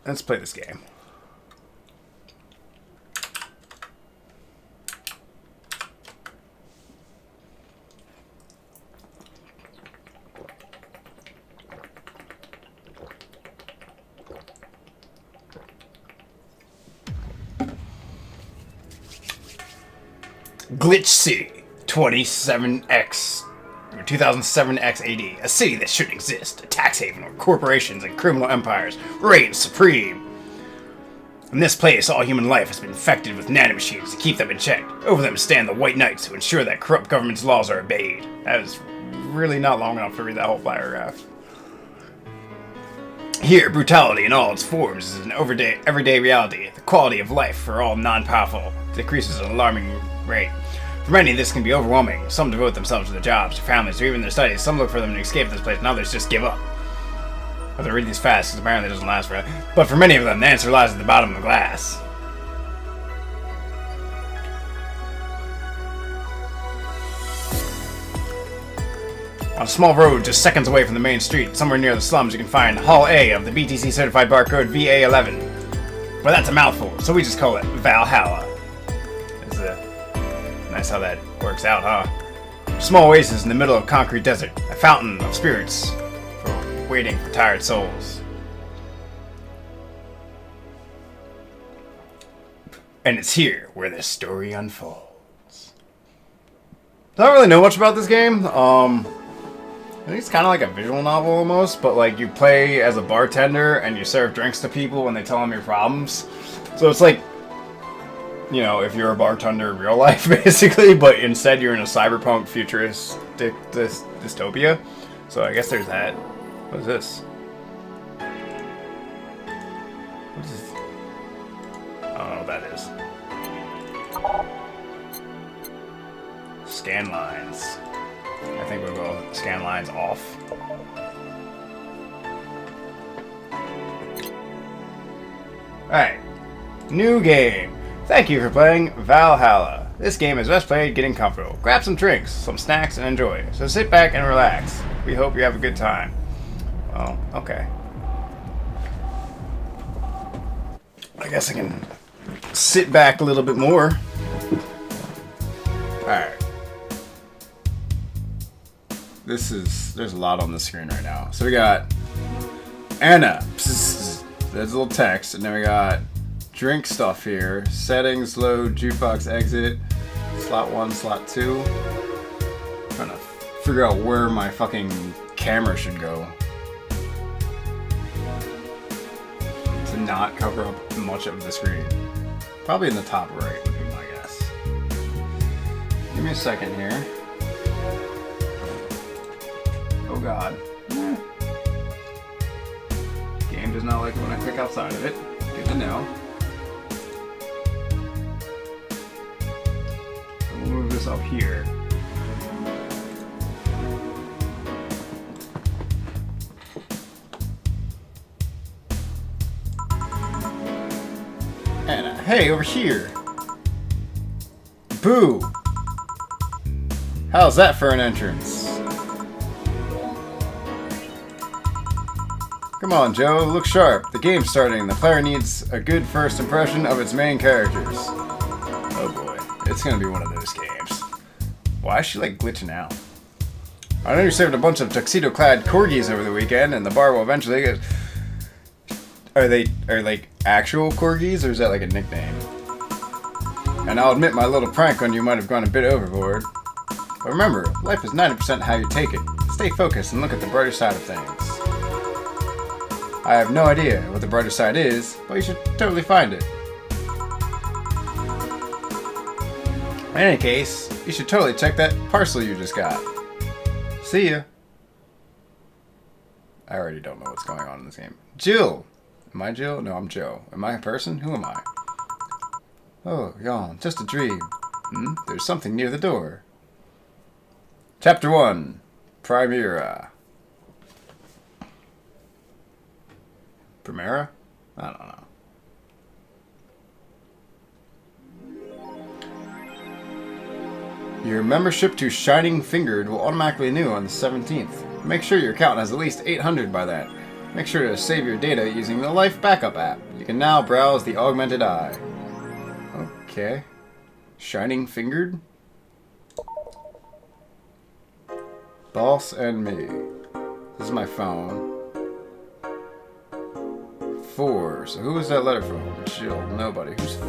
Let's play this game. Glitch City, 27X, 2007X AD, a city that shouldn't exist, a tax haven where corporations and criminal empires reign supreme. In this place, all human life has been infected with nanomachines to keep them in check. Over them stand the White Knights to ensure that corrupt government's laws are obeyed. That is really not long enough to read that whole paragraph. Here, brutality in all its forms is an everyday reality. The quality of life for all non-powerful decreases at an alarming rate. For many, this can be overwhelming. Some devote themselves to their jobs, their families, or even their studies. Some look for them to escape this place, and others just give up. I have to read these fast, because apparently it doesn't last forever. But for many of them, the answer lies at the bottom of the glass. On a small road just seconds away from the main street, somewhere near the slums, you can find Hall A of the BTC certified barcode VA-11. Well, that's a mouthful, so we just call it Valhalla. It's nice how that works out, huh? Small oasis in the middle of concrete desert, a fountain of spirits for waiting for tired souls. And it's here where the story unfolds. Don't really know much about this game. I think it's kind of like a visual novel almost, but like you play as a bartender and you serve drinks to people when they tell them your problems. So it's like, you know, if you're a bartender in real life, basically, but instead you're in a cyberpunk futuristic dystopia. So I guess there's that. What is this? What is this? I don't know what that is. Scan lines. I think we'll go scan lines off. Alright. New game. Thank you for playing Valhalla. This game is best played getting comfortable. Grab some drinks, some snacks, and enjoy. So sit back and relax. We hope you have a good time. Oh, okay. I guess I can sit back a little bit more. Alright. There's a lot on the screen right now. So we got Anna. There's a little text, and then we got drink stuff here. Settings, load, jukebox, exit, slot 1, slot 2. Trying to figure out where my fucking camera should go to not cover up much of the screen. Probably in the top right would be my guess. Give me a second here. Oh god. Game does not like it when I click outside of it. Good to know. So we'll move this up here. And hey, over here. Boo! How's that for an entrance? Come on, Joe, look sharp. The game's starting. The player needs a good first impression of its main characters. Oh boy, it's gonna be one of those games. Why is she like glitching out? I know you served a bunch of tuxedo-clad corgis over the weekend, and the bar will eventually get... Are like actual corgis, or is that like a nickname? And I'll admit my little prank on you might have gone a bit overboard. But remember, life is 90% how you take it. Stay focused and look at the brighter side of things. I have no idea what the brighter side is, but you should totally find it. In any case, you should totally check that parcel you just got. See ya. I already don't know what's going on in this game. Jill! Am I Jill? No, I'm Joe. Am I a person? Who am I? Oh, yawn. Just a dream. There's something near the door. Chapter 1. Primera. Primera? I don't know. Your membership to Shining Fingered will automatically renew on the 17th. Make sure your account has at least 800 by that. Make sure to save your data using the Life Backup app. You can now browse the augmented eye. Okay. Shining Fingered? Boss and me. This is my phone. 4. So who was that letter from? Jill. Nobody. Who's 4?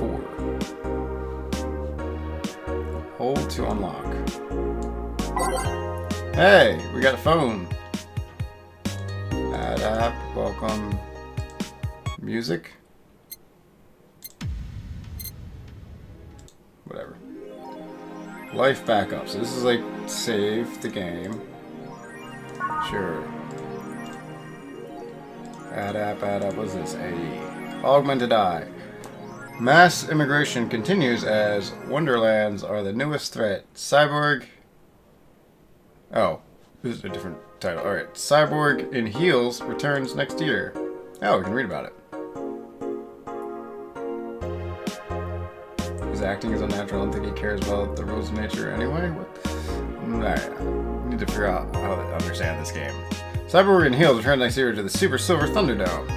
Hold to unlock. Hey, we got a phone. Add app. Welcome. Music. Whatever. Life backup. So this is like save the game. Sure. Add app, what's this? AE. Augmented eye. Mass immigration continues as Wonderlands are the newest threat. Cyborg... Oh, this is a different title. Alright. Cyborg in Heels returns next year. Oh, we can read about it. His acting is unnatural. I don't think he cares about the rules of nature anyway. Alright. We need to figure out how to understand this game. Cyborg in Heels returns next year to the Super Silver Thunderdome.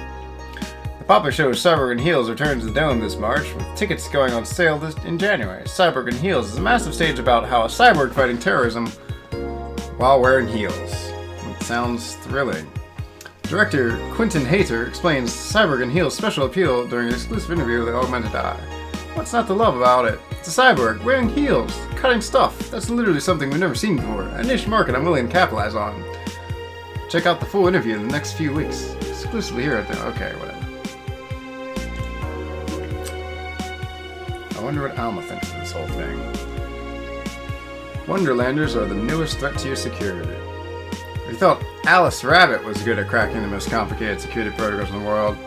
The popular show Cyborg in Heels returns to the Dome this March, with tickets going on sale in January. Cyborg in Heels is a massive stage about how a cyborg fighting terrorism while wearing heels. It sounds thrilling. Director Quentin Hayter explains Cyborg in Heels' special appeal during an exclusive interview with the Augmented Eye. What's not to love about it? It's a cyborg wearing heels, cutting stuff. That's literally something we've never seen before. A niche market I'm willing to capitalize on. Check out the full interview in the next few weeks. Exclusively here at the... Okay, whatever. I wonder what Alma thinks of this whole thing. Wonderlanders are the newest threat to your security. We thought Alice Rabbit was good at cracking the most complicated security protocols in the world.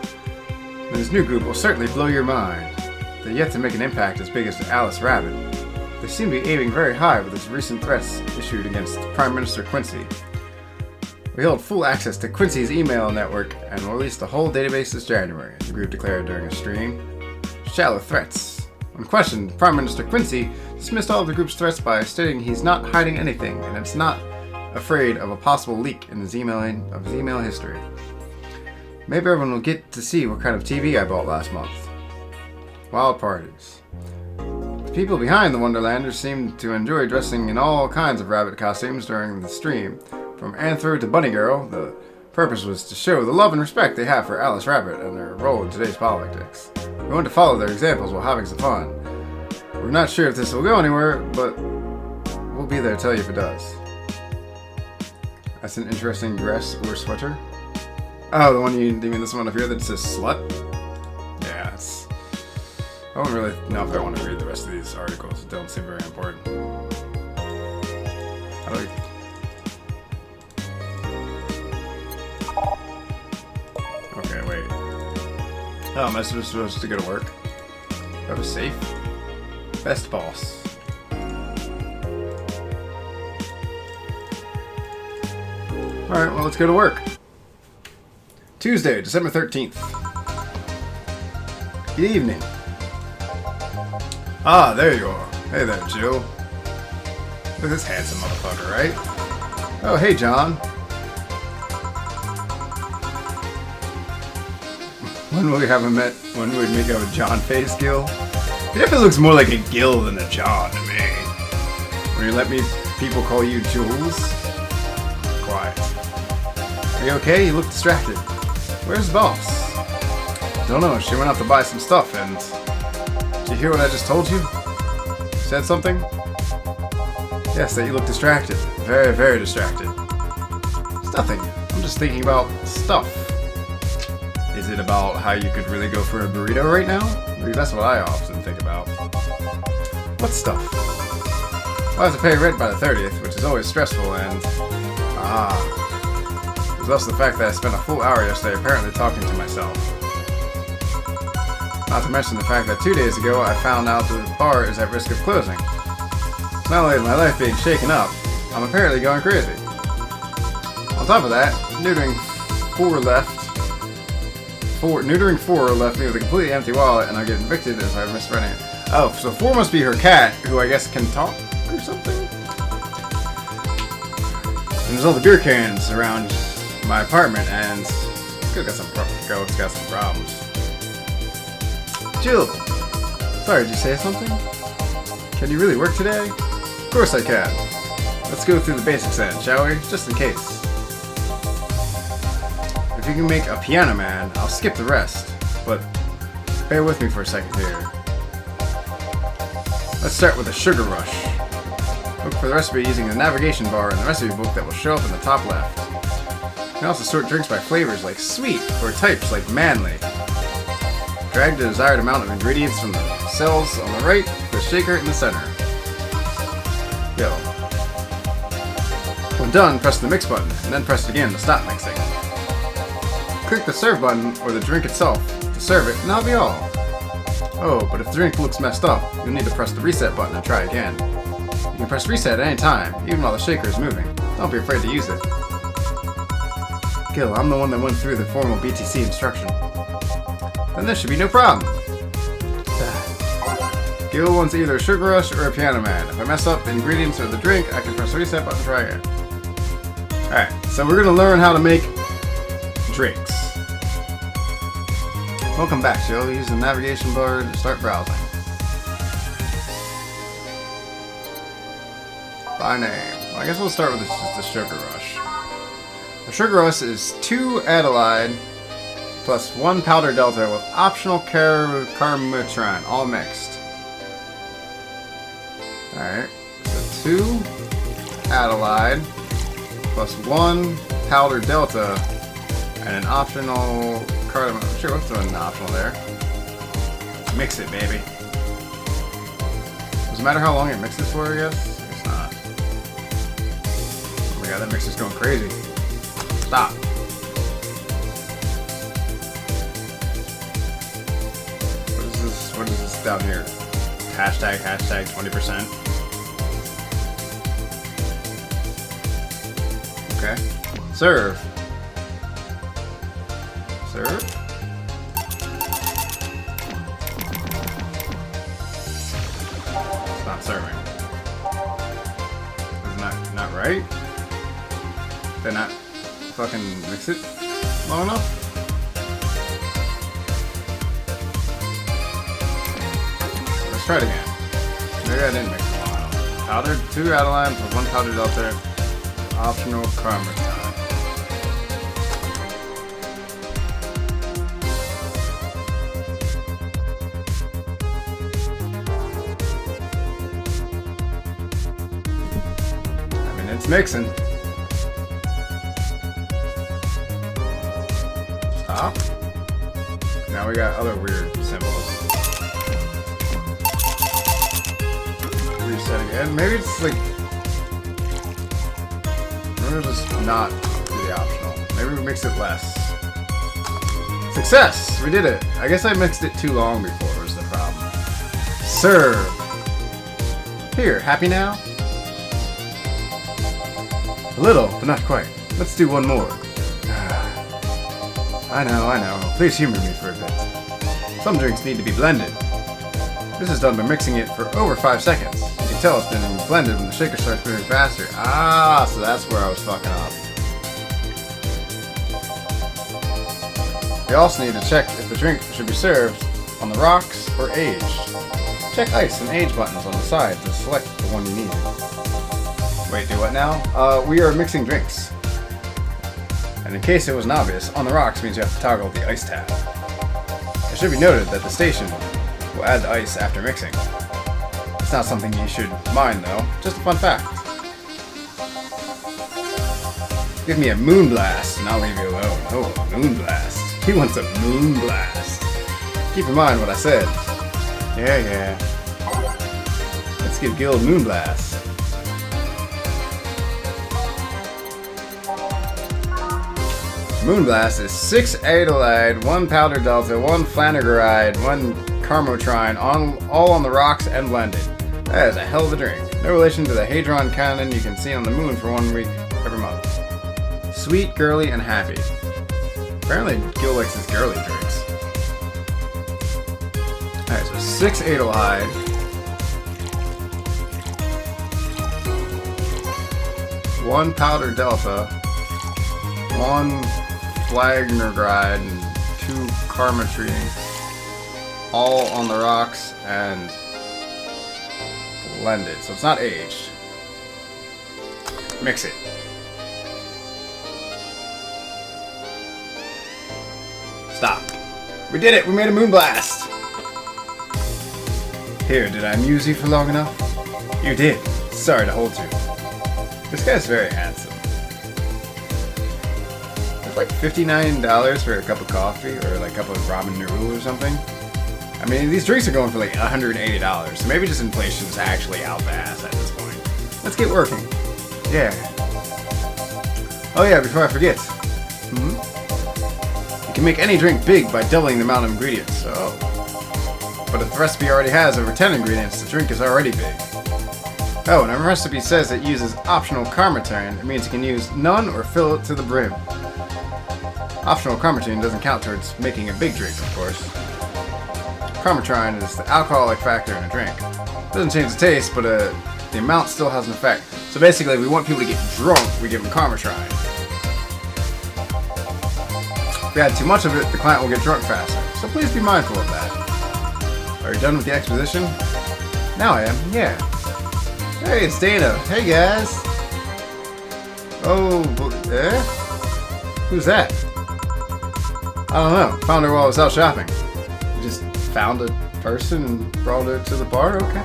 And this new group will certainly blow your mind. They're yet to make an impact as big as Alice Rabbit. They seem to be aiming very high with its recent threats issued against Prime Minister Quincy. We hold full access to Quincy's email network and will release the whole database this January, the group declared during a stream. Shallow threats. When questioned, Prime Minister Quincy dismissed all of the group's threats by stating he's not hiding anything and it's not afraid of a possible leak in his email history. Maybe everyone will get to see what kind of TV I bought last month. Wild parties. The people behind the Wonderlanders seem to enjoy dressing in all kinds of rabbit costumes during the stream. From Anthro to Bunny Girl, the purpose was to show the love and respect they have for Alice Rabbit and their role in today's politics. We want to follow their examples while having some fun. We're not sure if this will go anywhere, but we'll be there to tell you if it does. That's an interesting dress or sweater. Oh, the one you mean this one up here that says slut? Yeah, it's... I don't really know if I want to read the rest of these articles. It don't seem very important. How do I... Okay, wait. Oh, am I supposed to go to work? Do I have a safe? Best boss. Alright, well, let's go to work. Tuesday, December 13th. Good evening. Ah, there you are. Hey there, Jill. Look at this handsome motherfucker, right? Oh, hey, John. When will we have him met? When would we make a John face Gil? He definitely looks more like a Gil than a John to me. Will you let me people call you Jules? Quiet. Are you okay? You look distracted. Where's the boss? Don't know. She went out to buy some stuff and... Did you hear what I just told you? Said something? Yes, that you look distracted. Very, very distracted. It's nothing. I'm just thinking about stuff. Is it about how you could really go for a burrito right now? Because that's what I often think about. What stuff? Well, I have to pay rent by the 30th, which is always stressful, and... There's also the fact that I spent a full hour yesterday apparently talking to myself. Not to mention the fact that 2 days ago I found out the bar is at risk of closing. Not only is my life being shaken up, I'm apparently going crazy. On top of that, neutering 4 left me with a completely empty wallet, and I get evicted as I miss renting it. Oh, so 4 must be her cat, who I guess can talk or something? And there's all the beer cans around my apartment, and Girl's got some problems. Jill! Sorry, did you say something? Can you really work today? Of course I can. Let's go through the basics then, shall we? Just in case. If you can make a piano man, I'll skip the rest. But bear with me for a second here. Let's start with a sugar rush. Look for the recipe using the navigation bar in the recipe book that will show up in the top left. You can also sort drinks by flavors like sweet or types like manly. Drag the desired amount of ingredients from the cells on the right to the shaker in the center. Go. When done, press the mix button, and then press it again to stop mixing. Click the serve button or the drink itself to serve it, and that'll be all. Oh, but if the drink looks messed up, you'll need to press the reset button and try again. You can press reset at any time, even while the shaker is moving. Don't be afraid to use it. Gil, I'm the one that went through the formal BTC instruction. Then this should be no problem. Gil wants either a sugar rush or a piano man. If I mess up the ingredients or the drink, I can press the reset button and try again. Alright, so we're going to learn how to make drinks. Welcome back, Jill. Use the navigation bar to start browsing. By name. Well, I guess we'll start with just the sugar rush. The sugar rush is 2 Adelaide plus 1 powder delta with optional carmutran, all mixed. Alright, so 2 Adelaide plus 1 powder delta and an optional cardamom. Sure, what's an optional there? Mix it, baby. Does it matter how long it mixes for, I guess? It's not. Oh my god, that mixer's going crazy. Stop. What is this down here? Hashtag 20%. Okay. Serve. Serve. It's not serving. It's not right? Did I not fucking mix it long enough? Let's try it again. Maybe I didn't mix it long enough. Powdered 2 Adeline plus 1 powdered delta. Optional caramel. It's mixing. Stop. Now we got other weird symbols. Reset again. Maybe it's like... Maybe we'll just not do the optional. Maybe we mix it less. Success! We did it. I guess I mixed it too long before was the problem. Serve. Here, happy now? A little, but not quite. Let's do one more. I know. Please humor me for a bit. Some drinks need to be blended. This is done by mixing it for over 5 seconds. You can tell it's been blended when the shaker starts moving faster. Ah, so that's where I was fucking up. You also need to check if the drink should be served on the rocks or aged. Check ice and age buttons on the side to select the one you need. Wait, do what now? We are mixing drinks. And in case it wasn't obvious, on the rocks means you have to toggle the ice tab. It should be noted that the station will add the ice after mixing. It's not something you should mind though, just a fun fact. Give me a moon blast and I'll leave you alone. Oh, moon blast. He wants a moon blast. Keep in mind what I said. Yeah. Let's give Gil a moon blast. Moonblast is 6 Adelaide, 1 Powder Delta, 1 Flannegaride, 1 Carmotrine, all on the rocks and blended. That is a hell of a drink. No relation to the Hadron Cannon you can see on the moon for 1 week every month. Sweet, girly, and happy. Apparently Gil likes his girly drinks. Alright, so 6 Adelaide. 1 Powder Delta. 1 Flagnergride and 2 Karmatry, all on the rocks and blended, so it's not aged. Mix it. Stop. We did it! We made a Moonblast! Here, did I amuse you for long enough? You did. Sorry to hold you. This guy's very handsome. It's like $59 for a cup of coffee, or like a cup of ramen noodle or something. I mean, these drinks are going for like $180, so maybe just inflation is actually out the ass at this point. Let's get working. Yeah. Oh yeah, before I forget. You can make any drink big by doubling the amount of ingredients. Oh. But if the recipe already has over 10 ingredients, the drink is already big. Oh, and our recipe says it uses optional Karmatine. It means you can use none or fill it to the brim. Optional Karmatine doesn't count towards making a big drink, of course. Karmatine is the alcoholic factor in a drink. It doesn't change the taste, but the amount still has an effect. So basically, if we want people to get drunk, we give them Karmatine. If we add too much of it, the client will get drunk faster. So please be mindful of that. Are you done with the exposition? Now I am, yeah. Hey, it's Dana. Hey, guys. Oh, who's that? I don't know. Found her while I was out shopping. You just found a person and brought her to the bar? Okay.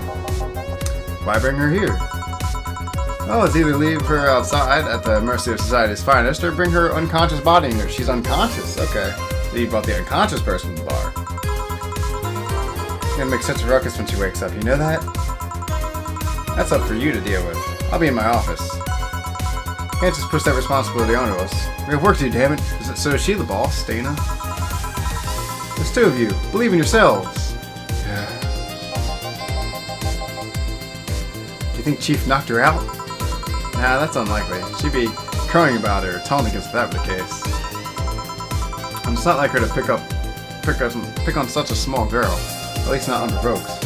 Why bring her here? Oh, it's either leave her outside at the mercy of society's finest or bring her unconscious body in here. She's unconscious. Okay. So you brought the unconscious person to the bar. She's gonna make such a ruckus when she wakes up. You know that? That's up for you to deal with. I'll be in my office. Can't just push that responsibility onto us. We have work to do, damn it. So is she the boss, Dana? There's 2 of you. Believe in yourselves. Yeah. Do you think Chief knocked her out? Nah, that's unlikely. She'd be crowing about it or taunting us if that were the case. And it's not like her to pick on such a small girl. At least not unprovoked.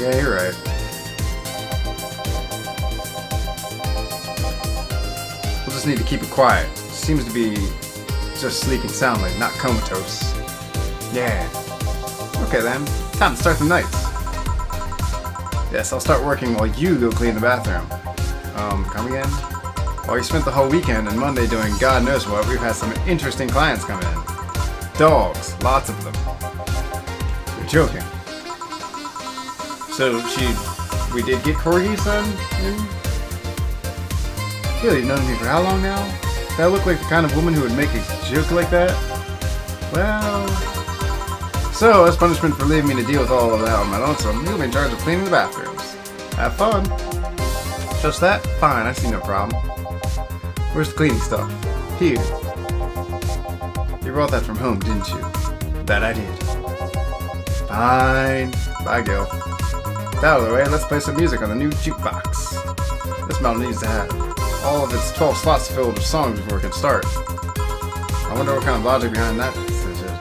Yeah, you're right. We'll just need to keep it quiet. She seems to be just sleeping soundly, not comatose. Yeah. Okay then. Time to start the night. Yes, I'll start working while you go clean the bathroom. Come again? While you spent the whole weekend and Monday doing God knows what, we've had some interesting clients come in. Dogs. Lots of them. You're joking. So we did get corgis then? Really, you've known me for how long now? Do I look like the kind of woman who would make a joke like that? Well... So, as punishment for leaving me to deal with all of that on my lonesome, you'll be in charge of cleaning the bathrooms. Have fun. Just that? Fine, I see no problem. Where's the cleaning stuff? Here. You brought that from home, didn't you? That I did. Fine. Bye, Gil. Out of the way, let's play some music on the new jukebox. This mountain needs to have all of its 12 slots filled with songs before it can start. I wonder what kind of logic behind that decision.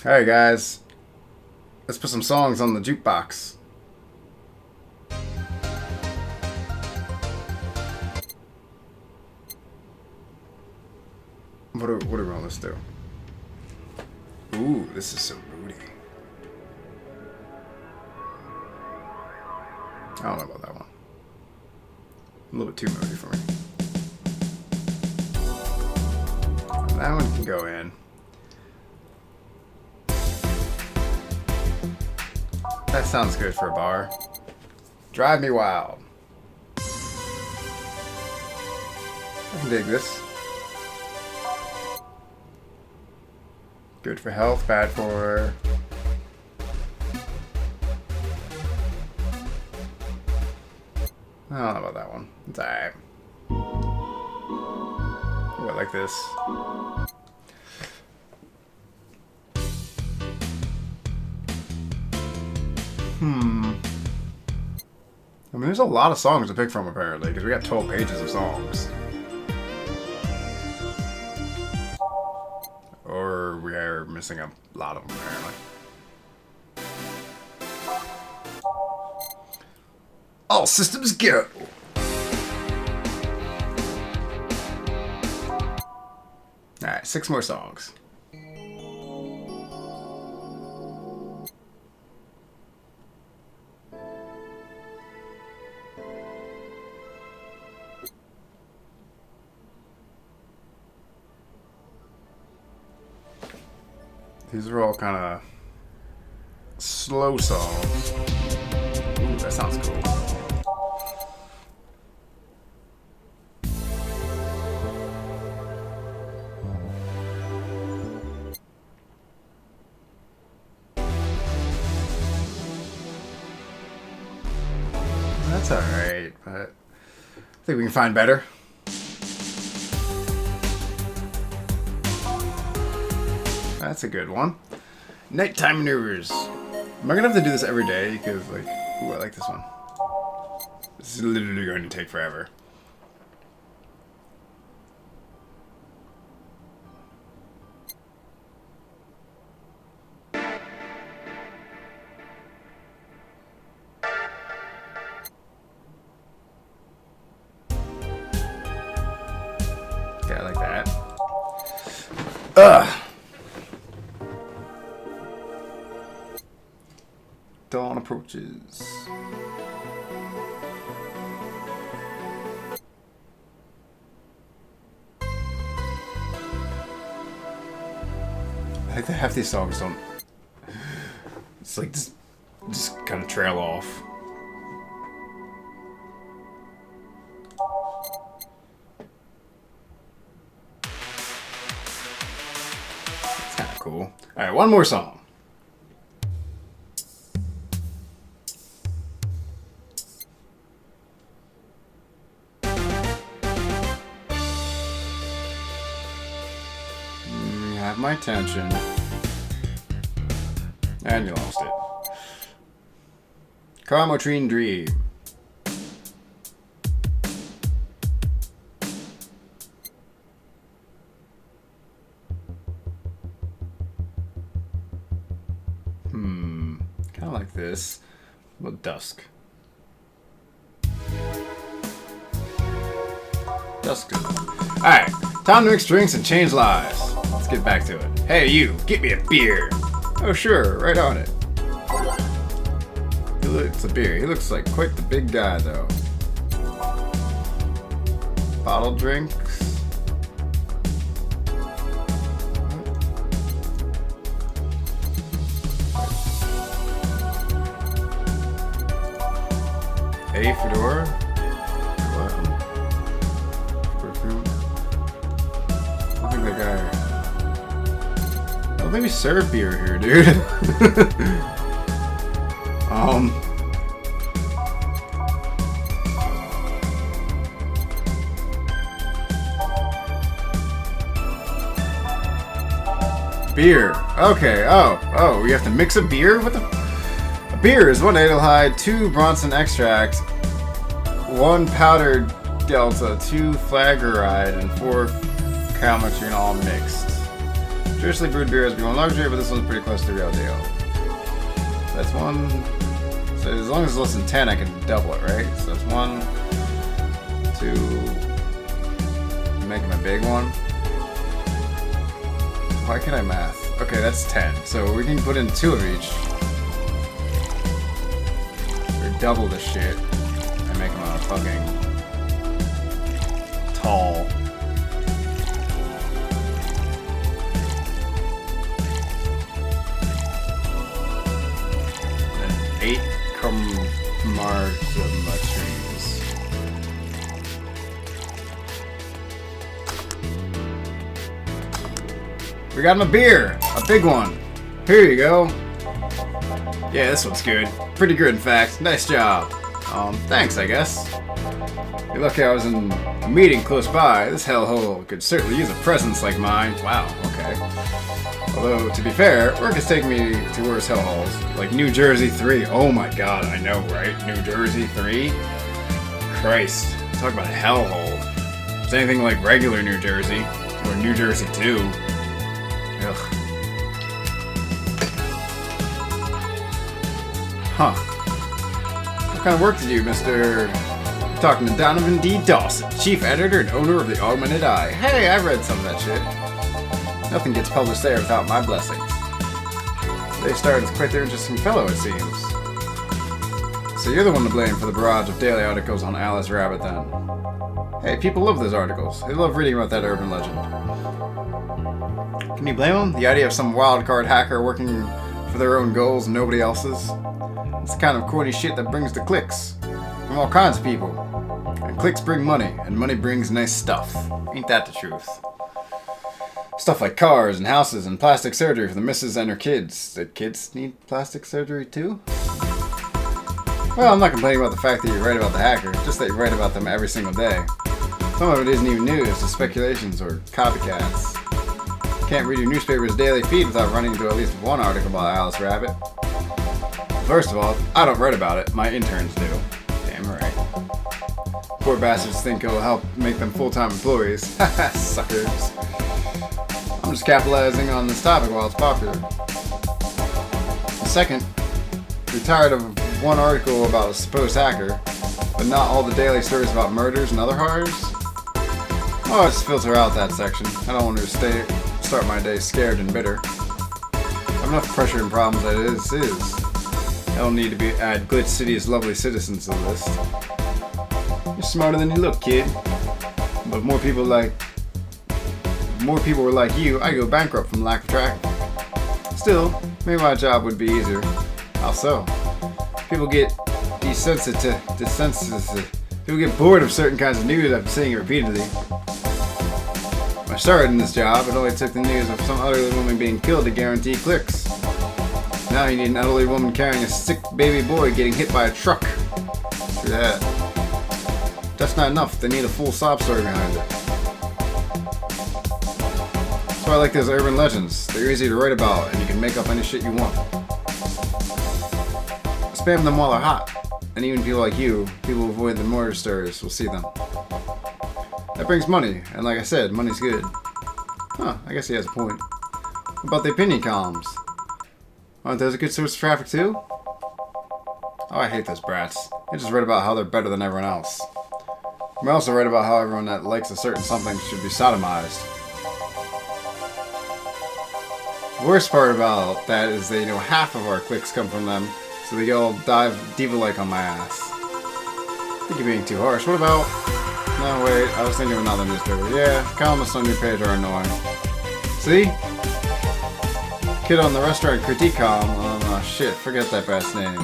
Alright guys, let's put some songs on the jukebox. What are we on this do? Ooh, this is so moody. I don't know about that one. A little bit too moody for me. That one can go in. That sounds good for a bar. Drive me wild. I can dig this. Good for health, bad for... I don't know about that one. It's alright. Ooh, I like this. I mean, there's a lot of songs to pick from, apparently, because we got 12 pages of songs. Or we are missing a lot of them, apparently. All systems go! Alright, 6 more songs. These are all kind of slow songs. Ooh, that sounds cool. That's alright, but I think we can find better. That's a good one. Nighttime maneuvers. Am I gonna have to do this every day? Because, like, ooh, I like this one. This is literally going to take forever. Yeah, I like that. Ugh! Dawn approaches. I think that half these songs don't. It's like just kind of trail off. It's kind of cool. All right, one more song. Have my attention. And you lost it. Carmotrine Dream. Kind of like this. With dusk. Dusk is alright, time to mix drinks and change lives. Let's get back to it. Hey, you, get me a beer. Oh, sure, right on it. It's a beer. He looks like quite the big guy, though. Bottled drinks. A fedora. What? Perfume. I don't think that guy. I don't think we serve beer here, dude. Beer. Okay. Oh, we have to mix a beer? What the? A beer is 1 Adelhyde, 2 Bronson extract, 1 powdered delta, 2 Flageride, and 4 Calmatrine all mixed. Traditionally brewed beer has become a luxury, but this one's pretty close to the real deal. That's 1. So as long as it's less than 10, I can double it, right? So that's 1, 2. Making a big one. Why can't I math? Okay, that's 10. So we can put in 2 of each. Or double the shit. And make them a fucking tall. And 8 Carmotrines. We got him a beer! A big one! Here you go! Yeah, this one's good. Pretty good, in fact. Nice job. Thanks, I guess. You're lucky I was in a meeting close by. This hellhole could certainly use a presence like mine. Wow, okay. Although, to be fair, work has taken me to worse hellholes. Like New Jersey 3. Oh my god, I know, right? New Jersey 3? Christ. Talk about a hellhole. It's anything like regular New Jersey. Or New Jersey 2. Ugh. Huh. What kind of work did you, Mr. I'm talking to Donovan D. Dawson, Chief Editor and owner of the Augmented Eye. Hey, I read some of that shit. Nothing gets published there without my blessings. They started with quite their interesting fellow, it seems. So you're the one to blame for the barrage of daily articles on Alice Rabbit, then. Hey, people love those articles. They love reading about that urban legend. Can you blame them? The idea of some wildcard hacker working for their own goals and nobody else's? It's the kind of corny shit that brings the clicks. From all kinds of people. And clicks bring money, and money brings nice stuff. Ain't that the truth? Stuff like cars and houses and plastic surgery for the missus and her kids. The kids need plastic surgery too? Well, I'm not complaining about the fact that you write about the hacker, just that you write about them every single day. Some of it isn't even news, it's speculations or copycats. You can't read your newspaper's daily feed without running into at least one article about Alice Rabbit. First of all, I don't write about it, my interns do. Damn right. Poor bastards think it'll help make them full-time employees. Haha, suckers. I'm just capitalizing on this topic while it's popular. Second, you're tired of one article about a supposed hacker, but not all the daily stories about murders and other horrors? Oh, I just filter out that section. I don't want to start my day scared and bitter. I have enough pressure and problems as it is. I don't need to add Glitch City's lovely citizens to the list. You're smarter than you look, kid. But if more people were like you, I'd go bankrupt from lack of track. Still, maybe my job would be easier. How so? People get desensitized. People get bored of certain kinds of news after seeing it repeatedly. When I started in this job, it only took the news of some elderly woman being killed to guarantee clicks. Now you need an elderly woman carrying a sick baby boy getting hit by a truck. True that. That's not enough. They need a full sob story behind it. That's why I like those urban legends. They're easy to write about, and you can make up any shit you want. Spam them while they're hot, and even people like you, people who avoid the murder stories, will see them. That brings money, and like I said, money's good. Huh, I guess he has a point. What about the opinion columns? Aren't those a good source of traffic too? Oh, I hate those brats. They just write about how they're better than everyone else. We also write about how everyone that likes a certain something should be sodomized. The worst part about that is that, half of our clicks come from them, so they all dive diva-like on my ass. I think you're being too harsh. What about... No, wait, I was thinking of another newspaper. Yeah, columnists on your page are annoying. See? Kid on the restaurant critique column. Oh, shit, forget that bat's name.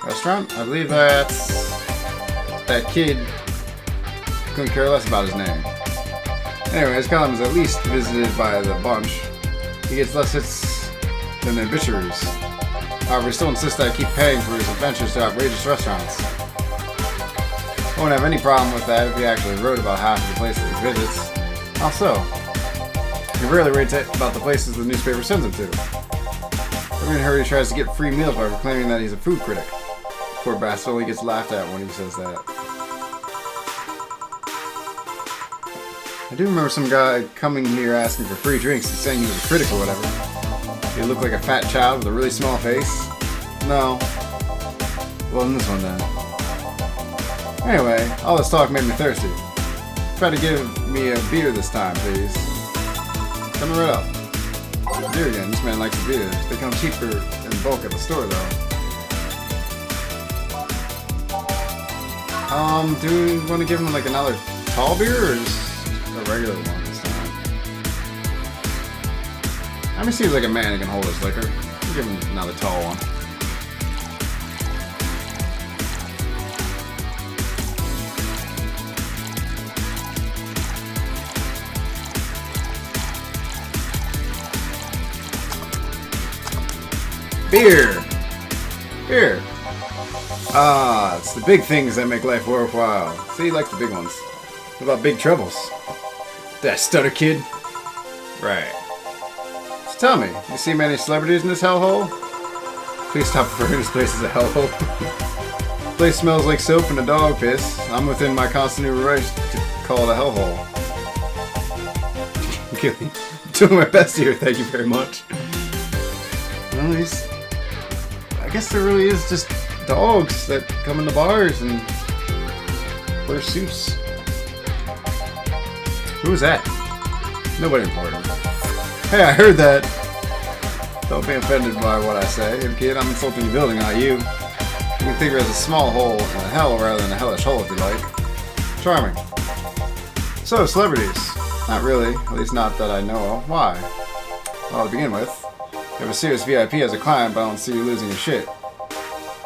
Restaurant? I believe that's... that kid couldn't care less about his name. Anyway, his column is at least visited by the bunch. He gets less hits than the obituaries. However, he still insists that I keep paying for his adventures to outrageous restaurants. I wouldn't have any problem with that if he actually wrote about half of the places he visits. How so? He rarely writes about the places the newspaper sends him to. Every hurry tries to get free meals by proclaiming that he's a food critic. Poor bastard only gets laughed at when he says that. I do remember some guy coming here asking for free drinks and saying he was a critic or whatever. He looked like a fat child with a really small face. No. Well, in this one then. Anyway, all this talk made me thirsty. Try to give me a beer this time, please. Coming right up. Beer again, this man likes the beers. They come cheaper in bulk at the store though. Do we want to give him like another tall beer or just a regular one this time? I mean, seems like a man who can hold his liquor. We'll give him another tall one. Beer! Beer! Ah, it's the big things that make life worthwhile. See, he likes the big ones. What about big troubles? That stutter kid? Right. So tell me, you see many celebrities in this hellhole? Please stop referring to this place as a hellhole. This place smells like soap and a dog piss. I'm within my constitutional rights to call it a hellhole. I'm doing my best here, thank you very much. Well, I guess there really is just dogs that come in the bars and wear suits. Who was that? Nobody important. Hey, I heard that. Don't be offended by what I say. Hey, kid, I'm insulting the building, not you. You can think of it as a small hole in a hell rather than a hellish hole if you like. Charming. So, celebrities. Not really. At least not that I know of. Why? Well, to begin with, you have a serious VIP as a client, but I don't see you losing your shit.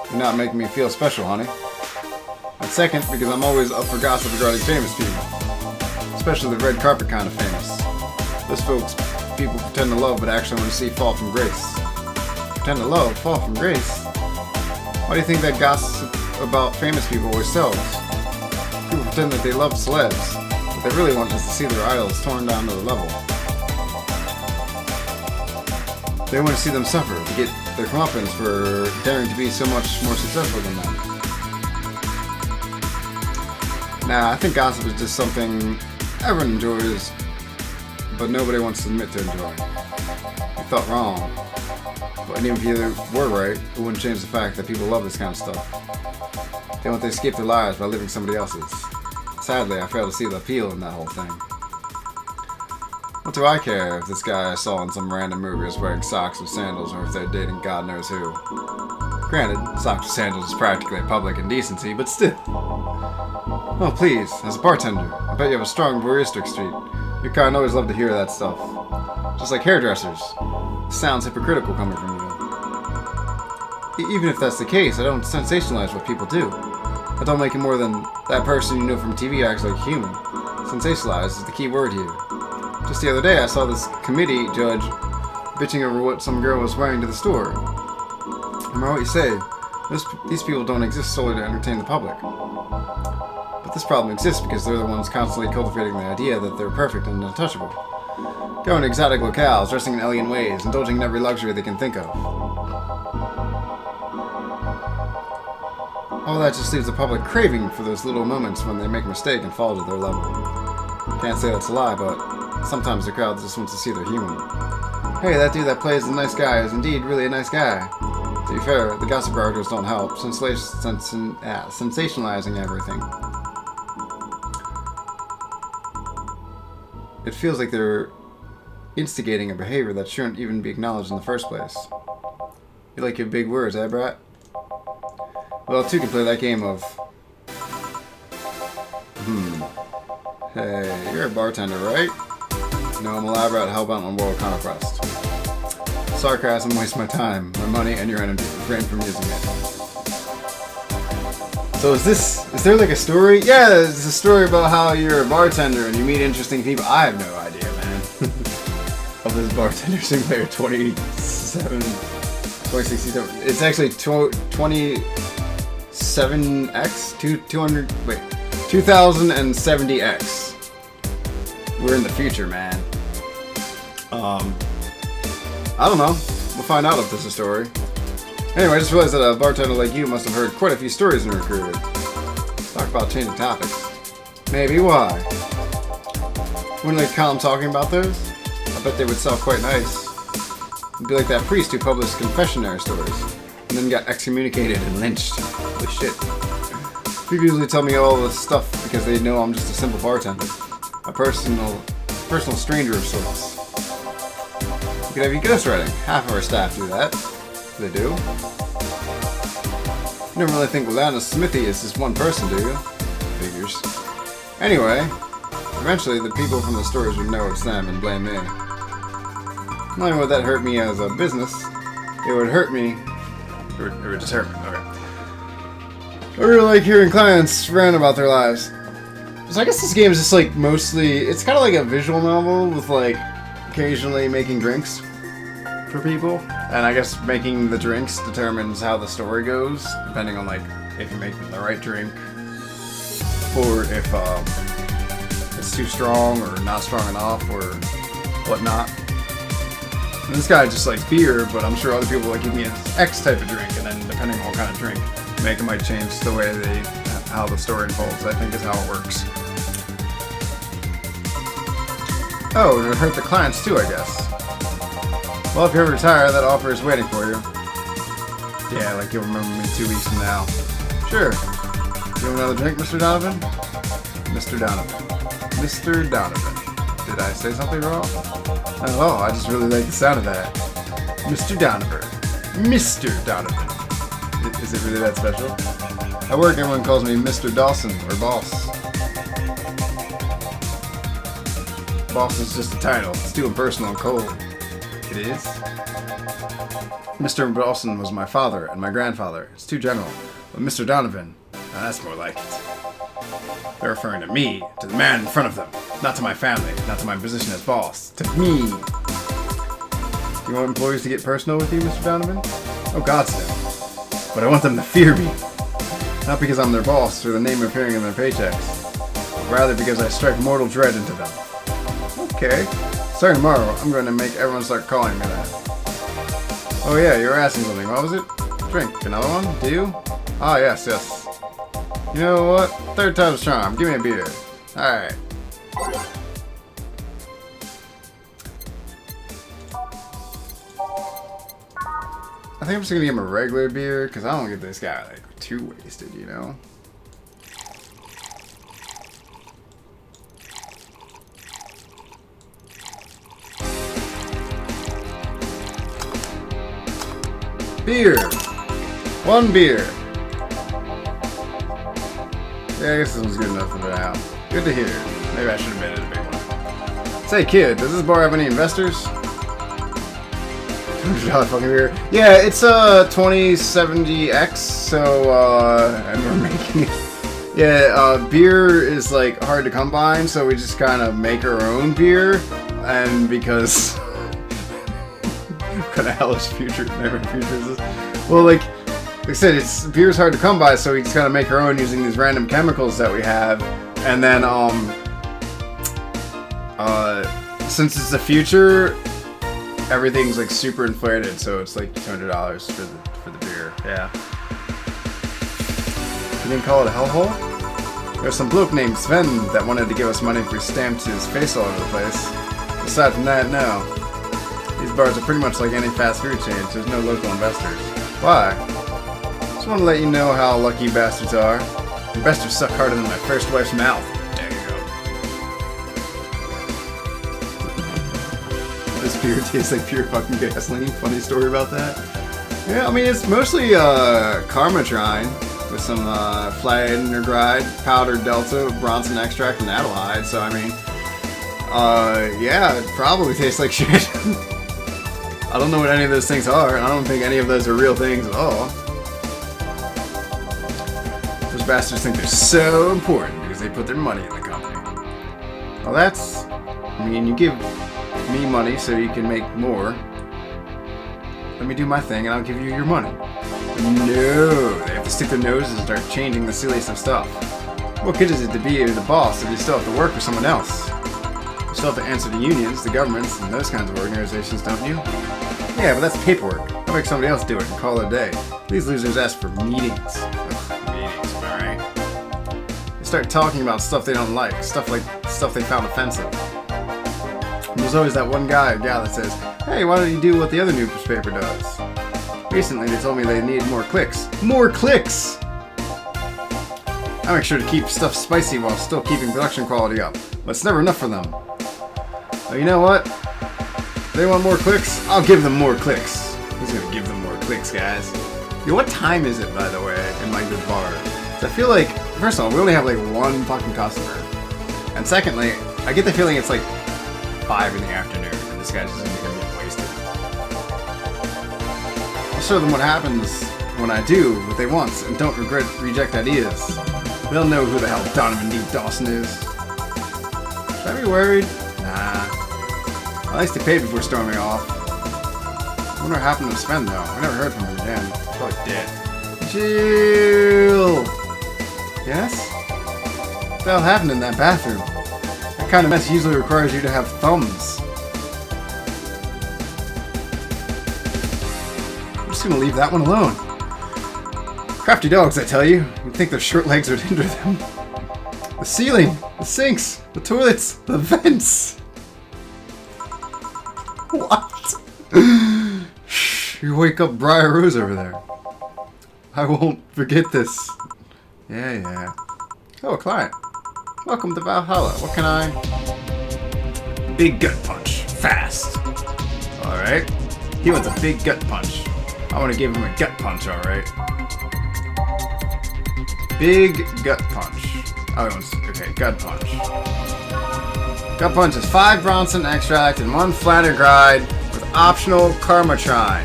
You're not making me feel special, honey. And second, because I'm always up for gossip regarding famous people. Especially the red carpet kind of famous. Those folks people pretend to love but actually want to see fall from grace. Pretend to love, fall from grace? Why do you think that gossip about famous people always sells? People pretend that they love celebs. What they really want is to see their idols torn down to the level. They want to see them suffer, to get their comeuppance for daring to be so much more successful than them. Nah, I think gossip is just something everyone enjoys, but nobody wants to admit to enjoy. You thought wrong. But even if you were right, it wouldn't change the fact that people love this kind of stuff. They want to escape their lives by living somebody else's. Sadly, I fail to see the appeal in that whole thing. What do I care if this guy I saw in some random movie is wearing socks with sandals or if they're dating God knows who? Granted, socks with sandals is practically public indecency, but still. Oh, please, as a bartender, I bet you have a strong voyeuristic streak. Your kind always love to hear that stuff. Just like hairdressers. It sounds hypocritical coming from you. Even if that's the case, I don't sensationalize what people do. I don't make it more than that person you know from TV acts like a human. Sensationalize is the key word here. Just the other day, I saw this committee judge bitching over what some girl was wearing to the store. No matter what you say, these people don't exist solely to entertain the public. But this problem exists because they're the ones constantly cultivating the idea that they're perfect and untouchable. Going to exotic locales, dressing in alien ways, indulging in every luxury they can think of. All that just leaves the public craving for those little moments when they make a mistake and fall to their level. Can't say that's a lie, but sometimes the crowd just wants to see they're human. Hey, that dude that plays the nice guy is indeed really a nice guy. To be fair, the gossip articles don't help, sensationalizing everything. It feels like they're instigating a behavior that shouldn't even be acknowledged in the first place. You like your big words, eh, brat? Well, two can play that game of... Hey, you're a bartender, right? No, I'm a lab rat hellbound on world conquest. Sarcasm wastes my time, my money, and your energy. Refrain from using it. So is there like a story? Yeah, there's a story about how you're a bartender and you meet interesting people. I have no idea, man. Of this Bartender Simulator 2067. It's actually 2070X. We're in the future, man. I don't know. We'll find out if there's a story. Anyway, I just realized that a bartender like you must have heard quite a few stories in Recruited. Talk about changing topics. Maybe. Why? Wouldn't they count them talking about those? I bet they would sell quite nice. It'd be like that priest who published confessionary stories and then got excommunicated and lynched. Holy shit. People usually tell me all this stuff because they know I'm just a simple bartender. A personal stranger of sorts. You could have you ghostwriting. Half of our staff do that. They do. You don't really think Lana Smithy is just one person, do you? Figures. Anyway, eventually the people from the stories would know it's them and blame me. Not only would that hurt me as a business, it would hurt me. It would just hurt me. Okay. I really like hearing clients rant about their lives. So I guess this game is just like mostly, it's kind of like a visual novel with like occasionally making drinks for people. And I guess making the drinks determines how the story goes, depending on like if you're making the right drink or if it's too strong or not strong enough or whatnot. And this guy just likes beer, but I'm sure other people like give me an X type of drink, and then depending on what kind of drink, it might change the way how the story unfolds, I think is how it works. Oh, it would hurt the clients too, I guess. Well, if you ever retire, that offer is waiting for you. Yeah, like you'll remember me 2 weeks from now. Sure. You want another drink, Mr. Donovan? Mr. Donovan. Mr. Donovan. Did I say something wrong? Oh, I just really like the sound of that. Mr. Donovan. Mr. Donovan. Is it really that special? At work, everyone calls me Mr. Dawson, or Boss. Boss is just a title. It's too impersonal and cold. It is? Mr. Dawson was my father and my grandfather. It's too general. But Mr. Donovan, now that's more like it. They're referring to me, to the man in front of them. Not to my family, not to my position as boss. To me. You want employees to get personal with you, Mr. Donovan? Oh, God's no. But I want them to fear me. Not because I'm their boss or the name appearing in their paychecks. Rather because I strike mortal dread into them. Okay. Starting tomorrow, I'm going to make everyone start calling me that. Oh yeah, you were asking something. What was it? Drink. Another one? Do you? Ah, yes, yes. You know what? Third time's charm. Give me a beer. Alright. I think I'm just gonna give him a regular beer, because I don't want to get this guy, like, too wasted, you know? Beer! One beer! Yeah, I guess this one's good enough for now. Good to hear. Maybe I should have made it a big one. Say, kid, does this bar have any investors? $200 fucking beer. Yeah, it's a 2070X, so, and we're making it. Yeah, beer is, like, hard to come by, so we just kind of make our own beer, and because... what kind of hellish future, nightmare future is this? Well, like I said, beer's hard to come by, so we just gotta make our own using these random chemicals that we have, and then, since it's the future, everything's like super inflated, so it's like $200 for the beer. Yeah. You didn't call it a hellhole? There's some bloke named Sven that wanted to give us money if we stamped his face all over the place. Aside from that, no. These bars are pretty much like any fast food chain, so there's no local investors. Why? Just want to let you know how lucky you bastards are. Investors suck harder than my first wife's mouth. There you go. This beer tastes like pure fucking gasoline. Funny story about that. Yeah, I mean, it's mostly Karmatrine with some flavanuride, powdered delta, Bronson extract, and Adelhyde. So, I mean, yeah, it probably tastes like shit. I don't know what any of those things are, and I don't think any of those are real things at all. Those bastards think they're so important because they put their money in the company. Well, that's... I mean, you give me money so you can make more. Let me do my thing and I'll give you your money. But no, they have to stick their noses and start changing the silliest of stuff. What good is it to be the boss if you still have to work for someone else? You still have to answer to unions, the governments, and those kinds of organizations, don't you? Yeah, but that's paperwork. I'll make somebody else do it and call it a day. These losers ask for meetings. Ugh, meetings, alright? They start talking about stuff they don't like, stuff they found offensive. And there's always that one guy or gal that says, hey, why don't you do what the other newspaper does? Recently, they told me they needed more clicks. More clicks! I make sure to keep stuff spicy while still keeping production quality up. But it's never enough for them. But you know what? If they want more clicks, I'll give them more clicks. Who's gonna give them more clicks, guys? Yo, what time is it, by the way, in like this bar? So I feel like, first of all, we only have like one fucking customer. And secondly, I get the feeling it's like 5 in the afternoon, and this guy's just gonna get wasted. I'll show them what happens when I do what they want and don't reject ideas. They'll know who the hell Donovan D. Dawson is. Should I be worried? Nah. At least he paid before storming off. I wonder what happened to Sven, though. I never heard from him again. He's probably dead. Chill! Yes? What the hell happened in that bathroom? That kind of mess usually requires you to have thumbs. I'm just gonna leave that one alone. Crafty dogs, I tell you. You'd think their short legs would hinder them. The ceiling, the sinks, the toilets, the vents. What? Shh, you wake up Briar Rose over there. I won't forget this. Yeah. Oh, a client. Welcome to Valhalla. What can I... big gut punch. Fast. Alright. He wants a big gut punch. I want to give him a gut punch, alright. Big gut punch. Oh, he wants... Okay, gut punch. Gut punch is 5 Bronson extract and 1 Flattergride with optional Karmatrine.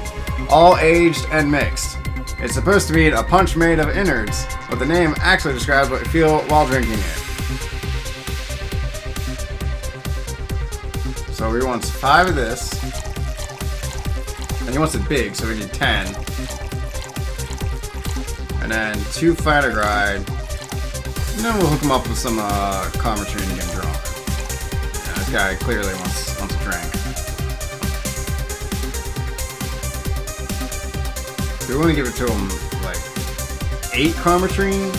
All aged and mixed. It's supposed to be a punch made of innards, but the name actually describes what you feel while drinking it. So he wants 5 of this. And he wants it big, so we need 10. And then 2 Flattergride. And then we'll hook him up with some Karmatrine and get him drunk. Yeah, this guy clearly wants a drink. We want to give it to him like 8 Karmatrine.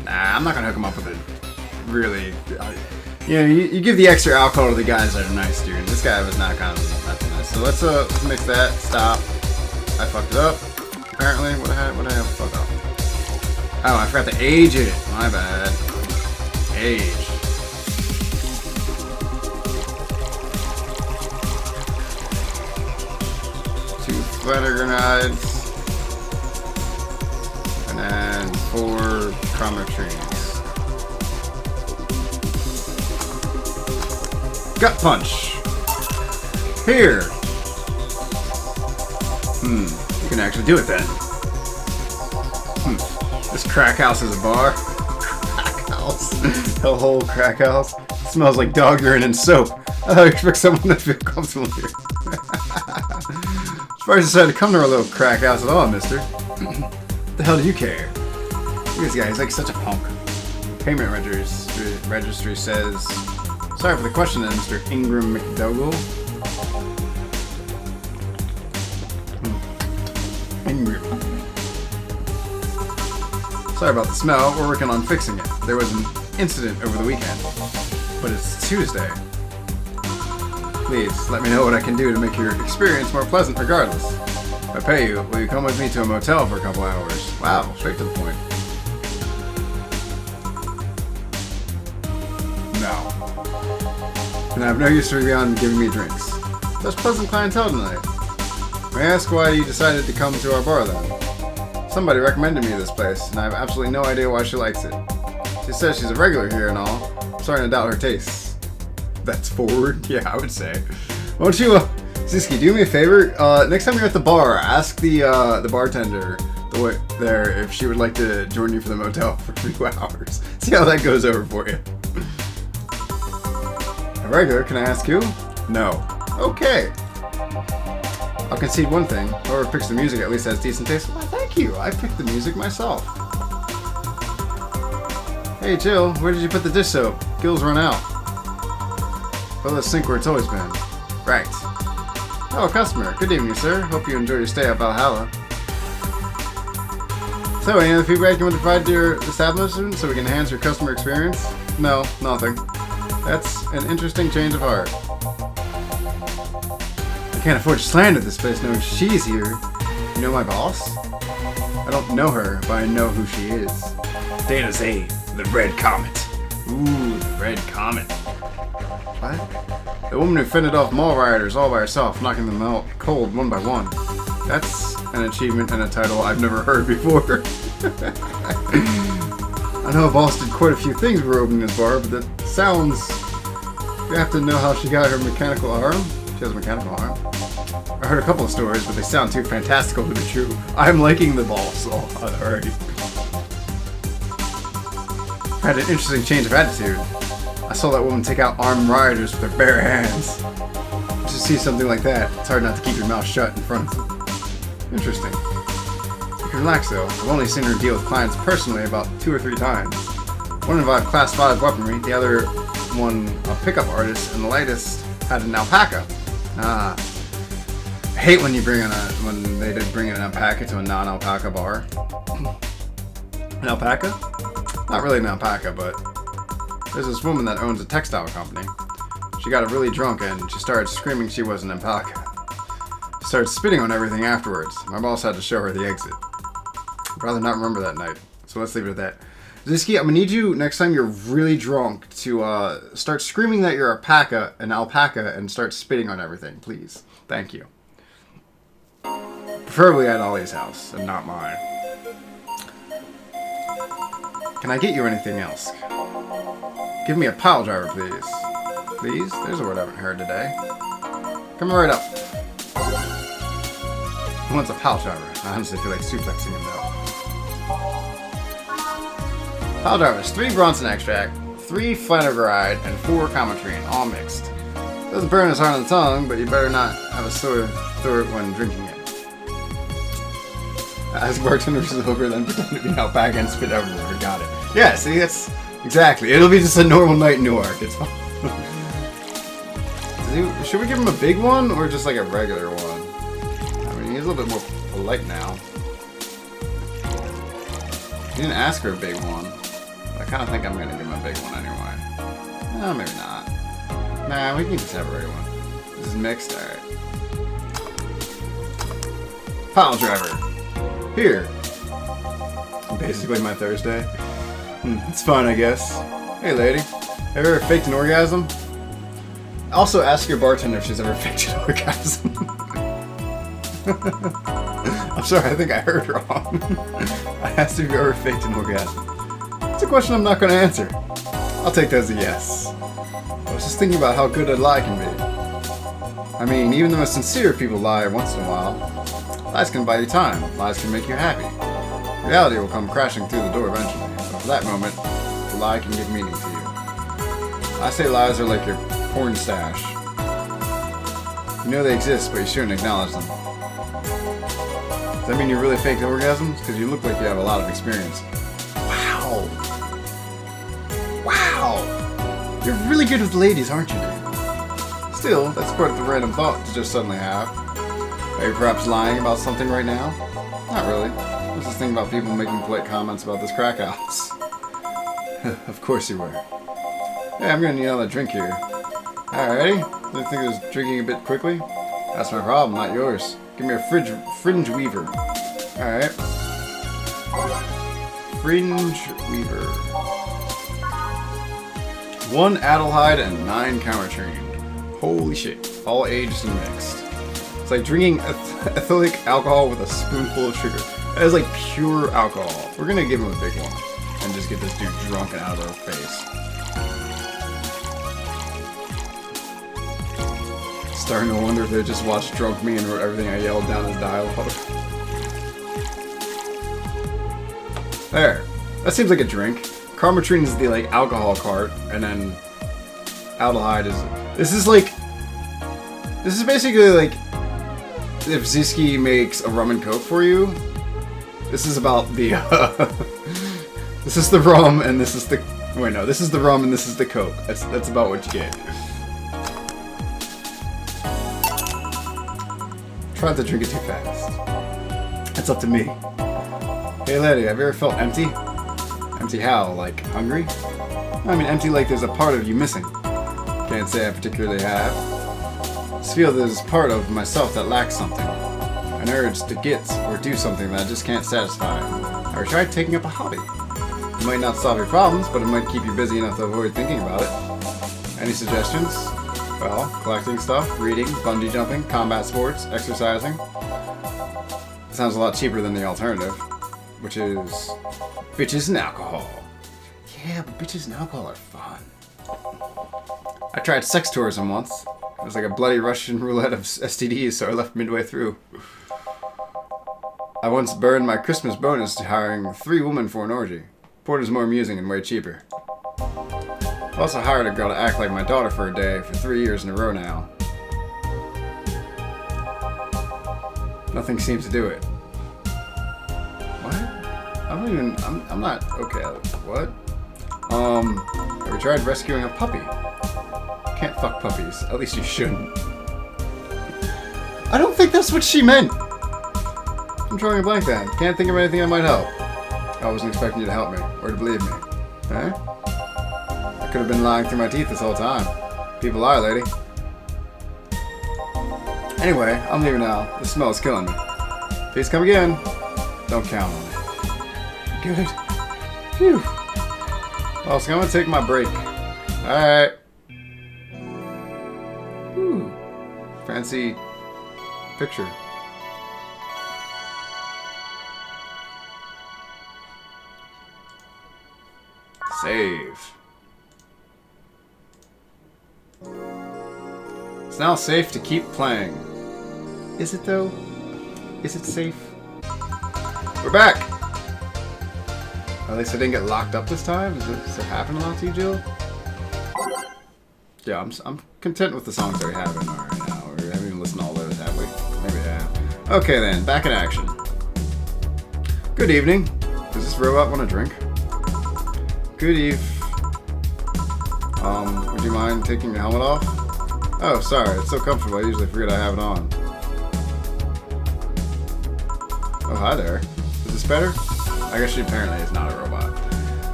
Nah, I'm not gonna hook him up with it. Really, you give the extra alcohol to the guys that are nice, dude. This guy was not kind of that nice. So let's mix that. Stop. I fucked it up. Apparently, what I have fucked up. Oh, I forgot to age it. My bad. Age. Flattergrenades, and then 4 Karmatrines. Gut punch. Here. You can actually do it then. This crack house is a bar. Crack house. The whole crack house. It smells like dog urine and soap. I expect someone to feel comfortable here. Surprised you decided to come to our little crack house at all, mister. What the hell do you care? Look at this guy, he's like such a punk. Payment registry says, sorry for the question then, Mr. Ingram McDougall. Ingram. Sorry about the smell, we're working on fixing it. There was an incident over the weekend. But it's Tuesday. Please, let me know what I can do to make your experience more pleasant regardless. If I pay you, will you come with me to a motel for a couple hours? Wow, straight to the point. No. And I have no use for you beyond giving me drinks. Such pleasant clientele tonight. May I ask why you decided to come to our bar then? Somebody recommended me this place, and I have absolutely no idea why she likes it. She says she's a regular here and all. I'm starting to doubt her tastes. That's forward. Yeah, I would say. Won't you, Ziski, do me a favor? Next time you're at the bar, ask the bartender there if she would like to join you for the motel for 2 hours. See how that goes over for you. A regular, can I ask who? No. Okay. I'll concede one thing. Whoever picks the music at least has decent taste. Well, thank you. I picked the music myself. Hey, Jill, where did you put the dish soap? Gills run out. Well, the sink where it's always been. Right. Oh, customer. Good evening, sir. Hope you enjoy your stay at Valhalla. So, any other feedback you want to provide to your establishment so we can enhance your customer experience? No, nothing. That's an interesting change of heart. I can't afford to slander this place knowing she's here. You know my boss? I don't know her, but I know who she is. Dana Z, the Red Comet. Ooh, the Red Comet. What? The woman who fended off mall rioters all by herself, knocking them out cold one by one. That's an achievement and a title I've never heard before. I know Boss did quite a few things before opening this bar, but that sounds... You have to know how she got her mechanical arm. She has a mechanical arm. I heard a couple of stories, but they sound too fantastical to be true. I'm liking the Boss already. I had an interesting change of attitude. I saw that woman take out armed rioters with her bare hands. To see something like that, it's hard not to keep your mouth shut in front of them. Interesting. You can relax though. I've only seen her deal with clients personally about 2 or 3 times. One involved class 5 weaponry, the other one a pickup artist, and the latest had an alpaca. I hate when they did bring in an alpaca to a non-alpaca bar. An alpaca? Not really an alpaca, but there's this woman that owns a textile company. She got really drunk and she started screaming she was an alpaca. She started spitting on everything afterwards. My boss had to show her the exit. I'd rather not remember that night, so let's leave it at that. Zisky, I'm gonna need you next time you're really drunk to start screaming that you're an alpaca, and start spitting on everything, please. Thank you. Preferably at Ollie's house, and not mine. Can I get you anything else? Give me a pile driver, please. Please? There's a word I haven't heard today. Come right up. Who wants a pile driver? I honestly feel like suplexing him, though. Pile drivers, 3 Bronson extract, 3 Flannegride, and 4 Comatrine, all mixed. Doesn't burn as hard on the tongue, but you better not have a sore throat when drinking it. Ask bartender sober, then pretend to be an alpaca and spit everywhere. Got it. Yeah, see, that's exactly. It'll be just a normal night in Newark. It's fine. Should we give him a big one or just like a regular one? I mean, he's a little bit more polite now. He didn't ask for a big one. I kind of think I'm going to give him a big one anyway. No, maybe not. Nah, we can just have a regular one. This is mixed? Alright. Pile driver. Here. Basically my Thursday. It's fun, I guess. Hey, lady. Have you ever faked an orgasm? Also, ask your bartender if she's ever faked an orgasm. I'm sorry, I think I heard wrong. I asked if you ever faked an orgasm. It's a question I'm not going to answer. I'll take that as a yes. I was just thinking about how good a lie can be. I mean, even the most sincere people lie once in a while. Lies can buy you time. Lies can make you happy. Reality will come crashing through the door eventually. But for that moment, the lie can give meaning to you. I say lies are like your porn stash. You know they exist, but you shouldn't acknowledge them. Does that mean you really faked orgasms? Because you look like you have a lot of experience. Wow. Wow. You're really good with ladies, aren't you, dude? Still, that's quite the random thought to just suddenly have. Are you perhaps lying about something right now? Not really. I was just thinking about people making polite comments about this crack house. Of course you were. Hey, I'm gonna need another drink here. Alrighty. Do you think I was drinking a bit quickly? That's my problem, not yours. Give me a fringe weaver. Alright. Fringe weaver. 1 Adelheid and 9 Countertrained. Holy shit. All aged and mixed. It's like drinking ethylic alcohol with a spoonful of sugar. That is like pure alcohol. We're gonna give him a big one. And just get this dude drunk and out of our face. Starting to wonder if they just watched Drunk Me and wrote everything I yelled down as dialogue. There. That seems like a drink. Carmatrine is the like alcohol cart, and then Aldehyde is... This is basically like if Zisky makes a rum and coke for you. This is about the this is the rum and this is the... Wait, no. This is the rum and this is the coke. That's about what you get. Try not to drink it too fast. That's up to me. Hey lady, have you ever felt empty? Empty how? Like hungry? I mean empty like there's a part of you missing. Can't say I particularly have. Just feel there's part of myself that lacks something. An urge to get or do something that I just can't satisfy. Or try taking up a hobby. It might not solve your problems, but it might keep you busy enough to avoid thinking about it. Any suggestions? Well, collecting stuff, reading, bungee jumping, combat sports, exercising. It sounds a lot cheaper than the alternative, which is bitches and alcohol. Yeah, but bitches and alcohol are fun. I tried sex tourism once. It was like a bloody Russian roulette of STDs, so I left midway through. I once burned my Christmas bonus to hiring 3 women for an orgy. Porter's more amusing and way cheaper. I also hired a girl to act like my daughter for a day for 3 years in a row now. Nothing seems to do it. What? I'm not, okay, what? Have you tried rescuing a puppy? Can't fuck puppies, at least you shouldn't. I don't think that's what she meant! I'm drawing a blank then. Can't think of anything that might help. I wasn't expecting you to help me, or to believe me. Eh? I could have been lying through my teeth this whole time. People lie, lady. Anyway, I'm leaving now. The smell is killing me. Please come again. Don't count on it. Good. Phew. Well, so I'm gonna take my break. Alright. Ooh. Fancy picture. Save. It's now safe to keep playing. Is it though? Is it safe? We're back! At least I didn't get locked up this time. Does it happen a lot to you, Jill? Yeah, I'm content with the songs that we have in right now. We haven't even listened to all those, have we? Maybe I have. Okay then, back in action. Good evening. Does this robot want a drink? Good eve. Would you mind taking your helmet off? Oh, sorry, it's so comfortable I usually forget I have it on. Oh, hi there. Is this better? I guess she apparently is not a robot.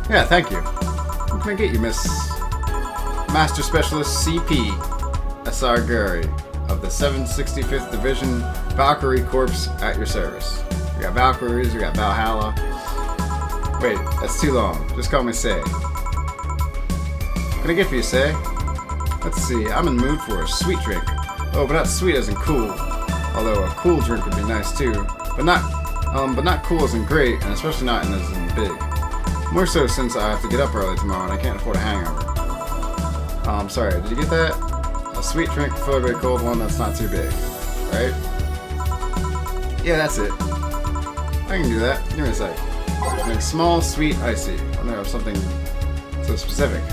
Yeah, thank you. What can I get you, Miss Master Specialist CP SR Guri of the 765th Division Valkyrie Corps at your service. We got Valkyries, we got Valhalla. Wait, that's too long. Just call me Say. What can I get for you, Say? Let's see, I'm in the mood for a sweet drink. Oh, but not sweet as in cool. Although a cool drink would be nice too. But not cool isn't great, and especially not in as in big. More so since I have to get up early tomorrow and I can't afford a hangover. Sorry, did you get that? A sweet drink, preferably a cold one that's not too big. Right? Yeah, that's it. I can do that. Give me a sec. Make small, sweet, icy. I don't know, something so specific.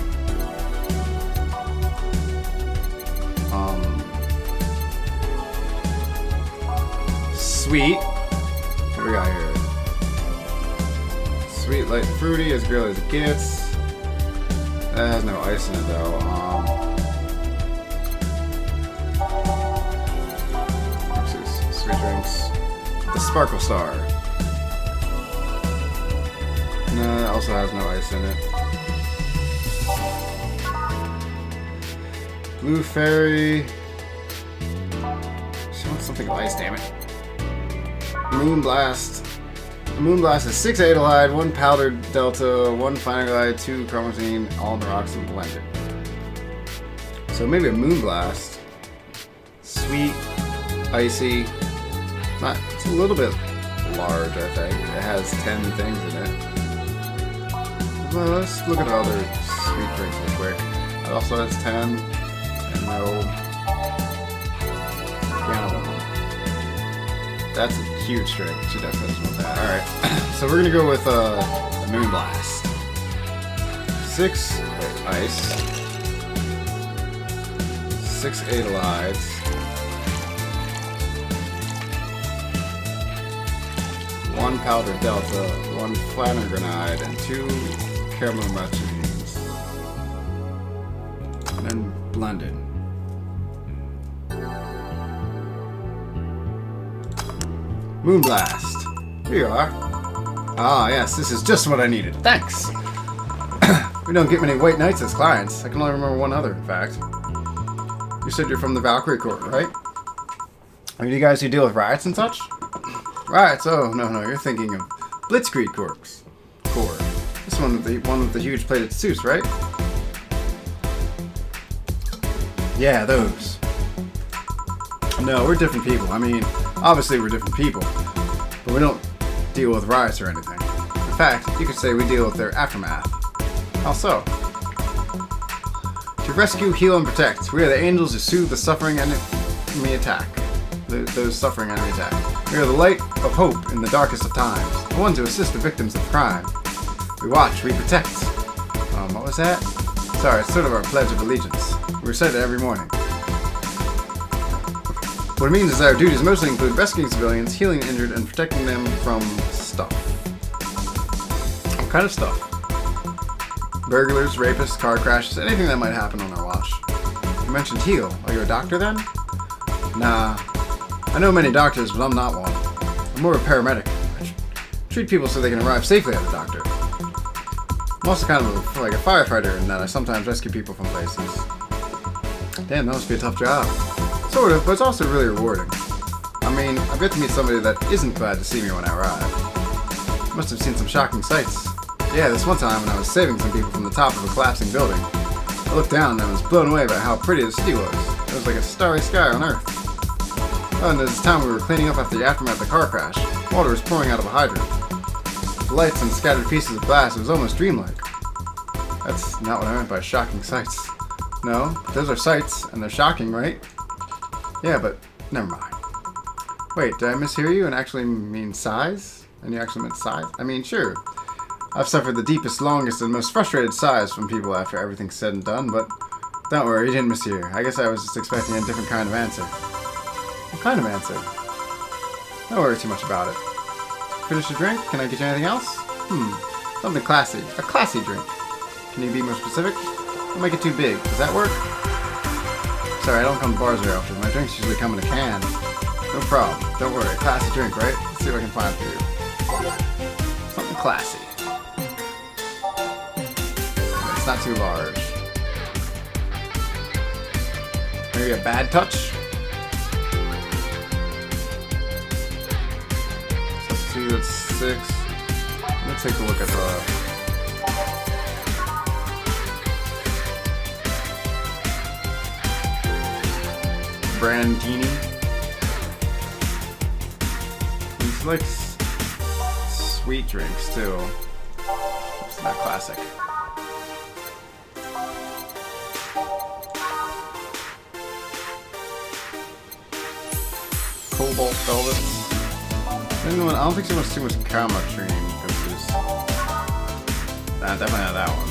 Sweet. What do we got here? Sweet, light, and fruity, as girly as it gets. That has no ice in it though. Sweet drinks. The Sparkle Star. No, it also has no ice in it. Blue Fairy. She wants something with ice, damn it. Moonblast. Moonblast is 6 Adolide, 1 powdered Delta, 1 Finalide, 2 Chromatine, all in the rocks and blended. So maybe a Moonblast. Sweet, icy. It's a little bit large, I think. It has 10 things in it. Well, let's look at other sweet drinks real quick. It also has 10. And my old piano one. That's a huge drink. She definitely doesn't want that. Alright. So we're gonna go with the Moonblast. 6 ice. 6 Adelides. 1 powdered Delta, 1 Flanner Grenade, and 2 caramel machines. And then blended. Moonblast. Here you are. Ah, yes, this is just what I needed. Thanks. We don't get many white knights as clients. I can only remember one other, in fact. You said you're from the Valkyrie Corps, right? Are you guys who deal with riots and such? Riots? Oh, no, you're thinking of Blitzkrieg Corps. This one with the huge plated suits, right? Yeah, those. No, we're different people. I mean, obviously we're different people, but we don't deal with riots or anything. In fact, you could say we deal with their aftermath. How so? To rescue, heal, and protect, we are the angels who soothe the suffering enemy attack. Those suffering enemy attack. We are the light of hope in the darkest of times, the ones who assist the victims of crime. We watch, we protect. What was that? Sorry, it's sort of our pledge of allegiance. We recite it every morning. What it means is that our duties mostly include rescuing civilians, healing the injured, and protecting them from stuff. What kind of stuff? Burglars, rapists, car crashes, anything that might happen on our watch. You mentioned heal. Are you a doctor then? Nah. I know many doctors, but I'm not one. I'm more of a paramedic. I treat people so they can arrive safely at the doctor. I'm also kind of like a firefighter in that I sometimes rescue people from places. Damn, that must be a tough job. Sort of, but it's also really rewarding. I mean, I've got to meet somebody that isn't glad to see me when I arrive. Must have seen some shocking sights. Yeah, this one time when I was saving some people from the top of a collapsing building, I looked down and I was blown away by how pretty the city was. It was like a starry sky on Earth. Oh, and this time we were cleaning up after the aftermath of the car crash. Water was pouring out of a hydrant. The lights and scattered pieces of glass, it was almost dreamlike. That's not what I meant by shocking sights. No, those are sights, and they're shocking, right? Yeah, but never mind. Wait, did I mishear you and actually mean sighs? And you actually meant sighs? I mean, sure. I've suffered the deepest, longest, and most frustrated sighs from people after everything's said and done, but don't worry, you didn't mishear. I guess I was just expecting a different kind of answer. What kind of answer? Don't worry too much about it. Finish your drink? Can I get you anything else? Something classy. A classy drink. Can you be more specific? Don't make it too big. Does that work? Sorry, I don't come to bars very often. My drinks usually come in a can. No problem. Don't worry. Classy drink, right? Let's see what I can find for you. Something classy. It's not too large. Maybe a bad touch? Let's see, that's 6. Let me take a look at the... Brandini. These like sweet drinks too. It's not classic. Cobalt velvets. I don't think she wants too much Kama cream because there's definitely not that one.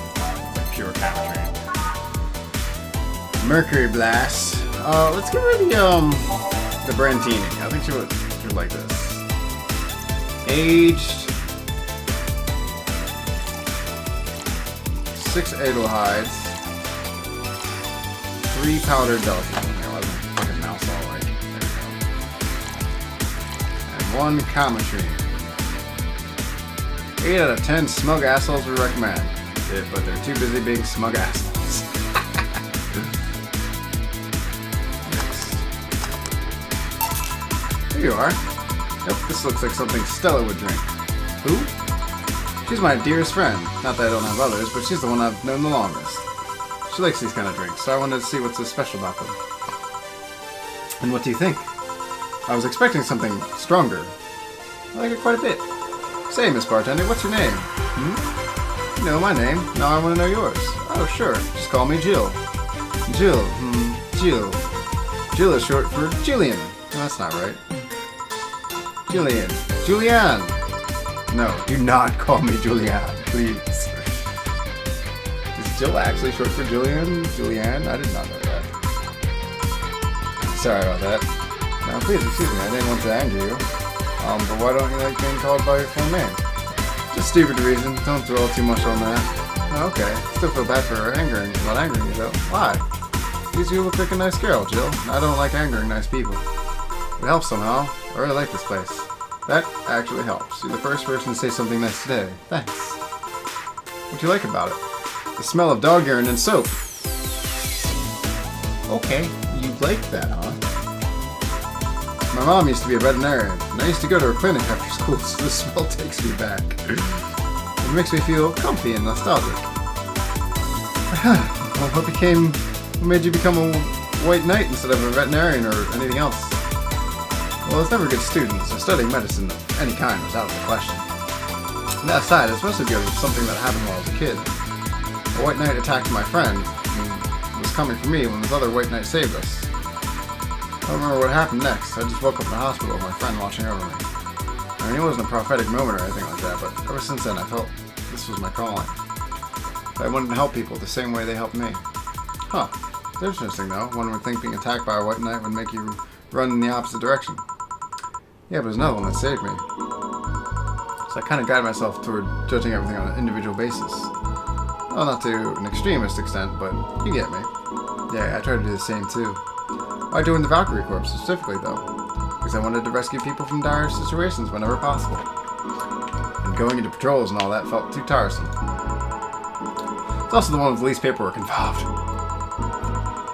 It's like pure Kama cream. Mercury Blast. Let's get rid of the Brandini. I think she would like this. Aged 6 Edelheids, 3 powdered Belgian. Here, let me fucking mouse all right. There we go. And 1 Kama cream. 8 out of 10 smug assholes would recommend. But they're too busy being smug assholes. Here you are. Yep, this looks like something Stella would drink. Who? She's my dearest friend. Not that I don't have others, but she's the one I've known the longest. She likes these kind of drinks, so I wanted to see what's so special about them. And what do you think? I was expecting something stronger. I like it quite a bit. Say, Miss Bartender, what's your name? You know my name. Now I want to know yours. Oh, sure. Just call me Jill. Jill. Jill. Jill is short for Jillian. No, that's not right. Julian. Julianne. No, do not call me Julianne, please. Is Jill actually short for Julian? Julianne? I did not know that. Sorry about that. Now, please excuse me. I didn't want to anger you. But why don't you like being called by your full name? Just stupid reason. Don't dwell too much on that. Oh, okay. Still feel bad for not angering you though. Why? Because you look like a nice girl, Jill. I don't like angering nice people. It helps somehow. I really like this place. That actually helps. You're the first person to say something nice today. Thanks. What do you like about it? The smell of dog urine and soap. Okay, you like that, huh? My mom used to be a veterinarian, and I used to go to her clinic after school, so the smell takes me back. It makes me feel comfy and nostalgic. Well, what made you become a white knight instead of a veterinarian or anything else? Well, I was never a good student, so studying medicine of any kind was out of the question. And that aside, it's mostly because of something that happened while I was a kid. A white knight attacked my friend, and was coming for me when this other white knight saved us. I don't remember what happened next. I just woke up in the hospital with my friend watching over me. I mean, it wasn't a prophetic moment or anything like that, but ever since then I felt this was my calling. I wanted to help people the same way they helped me. Huh. It's interesting though. One would think being attacked by a white knight would make you run in the opposite direction. Yeah, but there's another one that saved me. So I kind of guided myself toward judging everything on an individual basis. Well, not to an extremist extent, but you get me. Yeah, I try to do the same too. I joined the Valkyrie Corps specifically though, because I wanted to rescue people from dire situations whenever possible. And going into patrols and all that felt too tiresome. It's also the one with the least paperwork involved.